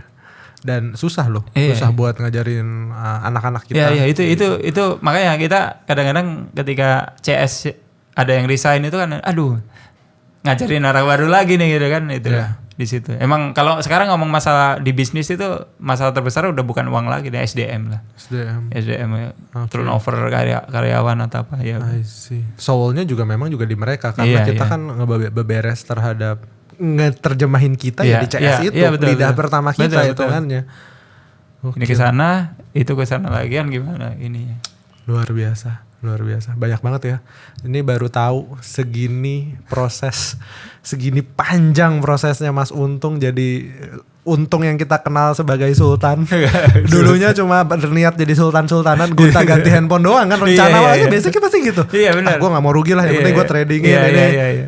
Dan susah loh, susah buat ngajarin anak-anak kita. Iya, itu makanya kita kadang-kadang ketika CS ada yang resign itu kan, aduh, ngajarin orang baru lagi nih gitu kan, itu di situ. Emang kalau sekarang ngomong masalah di bisnis itu, masalah terbesar udah bukan uang lagi, deh, SDM lah. SDM ya. Turnover karyawan atau apa ya. Soulnya juga memang juga di mereka, karena kita kan beberes terhadap ngeterjemahin kita di CS itu, lidah pertama kita hitungannya. Ini ke sana, itu ke sana lagi kan, gimana ininya. Luar biasa. Banyak banget ya. Ini baru tahu segini panjang prosesnya Mas Untung jadi Untung yang kita kenal sebagai Sultan. Dulunya cuma berniat jadi sultanan, gonta ganti handphone doang kan, rencana awalnya biasanya pasti gitu. Iya benar. Gue nggak mau rugi lah, yang penting gue tradingin ini.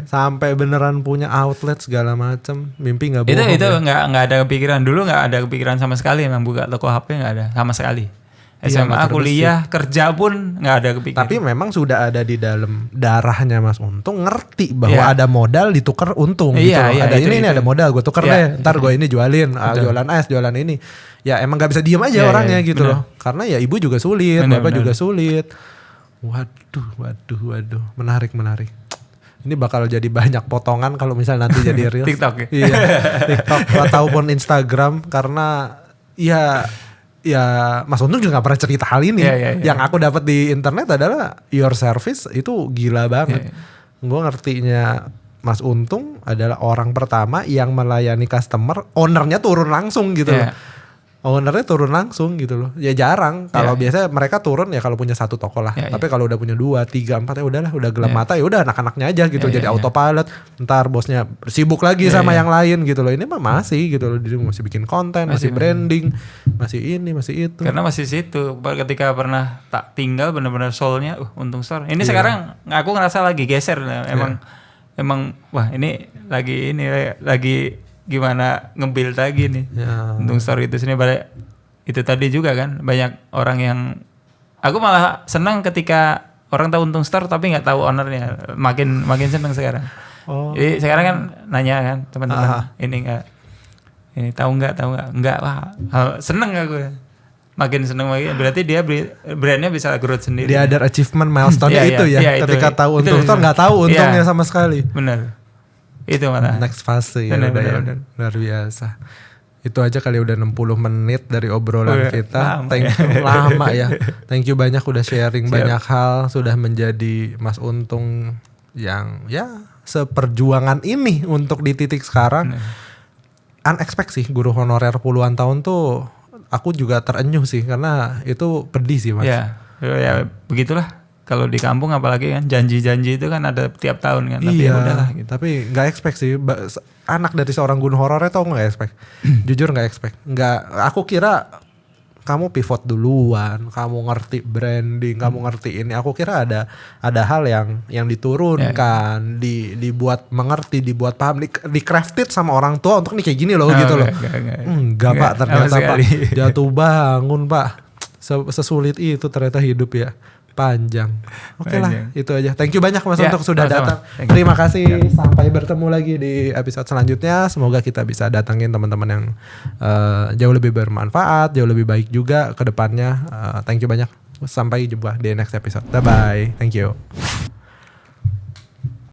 Sampai beneran punya outlet segala macem, mimpi nggak bohong. Itu nggak ada kepikiran dulu, nggak ada kepikiran sama sekali emang buka toko HP, nggak ada sama sekali. SMA, kuliah, kerja pun nggak ada kepikiran. Tapi memang sudah ada di dalam darahnya Mas Untung, ngerti bahwa ada modal ditukar untung gitu. Ada ini ada modal, gue tuker deh. Ntar gue ini jualin es, jualan ini. Ya emang nggak bisa diem aja orangnya gitu loh. Karena ya ibu juga sulit, bapak juga sulit. Waduh, menarik. Ini bakal jadi banyak potongan kalau misalnya nanti jadi reels. TikTok ya? Iya, TikTok ataupun Instagram, karena ya Mas Untung juga gak pernah cerita hal ini. Yang aku dapat di internet adalah your service itu gila banget. Gue ngertinya Mas Untung adalah orang pertama yang melayani customer, ownernya turun langsung gitu loh. ownernya turun langsung gitu loh. Ya jarang. Kalau biasanya mereka turun ya kalau punya satu toko lah. Tapi kalau udah punya 2, 3, 4 ya udahlah, udah gelap mata ya udah anak-anaknya aja gitu. Jadi autopilot. Ntar bosnya sibuk lagi sama yang lain gitu loh. Ini mah masih gitu loh. Dia masih bikin konten, masih branding, masih ini, masih itu. Karena masih situ. Ketika pernah tak tinggal benar-benar soulnya, Untung Store. Ini sekarang aku ngerasa lagi geser lah. Emang wah ini lagi gimana nge-build lagi nih. Untung Store itu sini balik itu tadi juga kan banyak orang yang aku malah senang ketika orang tahu Untung Store tapi nggak tahu ownernya. Makin senang sekarang. Jadi sekarang kan nanya kan teman-teman ini tahu nggak wah seneng aku. Makin seneng lagi berarti dia brandnya bisa growth sendiri. Dia ada achievement milestone itu ya. Ketika tahu Untung Store nggak tahu untungnya sama sekali. Benar. Itu malah next fase ya benar. Luar biasa. Itu aja kali udah 60 menit dari obrolan kita. Thank you lama ya. Thank you banyak udah sharing banyak hal, sudah menjadi Mas Untung yang ya seperjuangan ini untuk di titik sekarang. Unexpected sih guru honorer puluhan tahun tuh aku juga terenyuh sih karena itu pedih sih Mas. Ya begitulah. Kalau di kampung apalagi kan janji-janji itu kan ada tiap tahun kan. Tapi iya, udahlah gitu. Tapi gak expect sih anak dari seorang guru honorer tau gak expect. Jujur gak expect. Aku kira kamu pivot duluan, kamu ngerti branding, kamu ngerti ini. Aku kira ada hal yang diturunkan, dibuat mengerti, dibuat paham, di crafted sama orang tua untuk nih kayak gini loh gitu loh. Enggak Pak, ternyata Pak jatuh bangun Pak. Sesulit itu ternyata hidup ya. Panjang. Oke lah, itu aja. Thank you banyak Mas untuk sudah datang. Terima kasih. Sampai bertemu lagi di episode selanjutnya. Semoga kita bisa datangin teman-teman yang jauh lebih bermanfaat, jauh lebih baik juga ke depannya. Thank you banyak. Sampai jumpa di next episode. Bye bye. Thank you.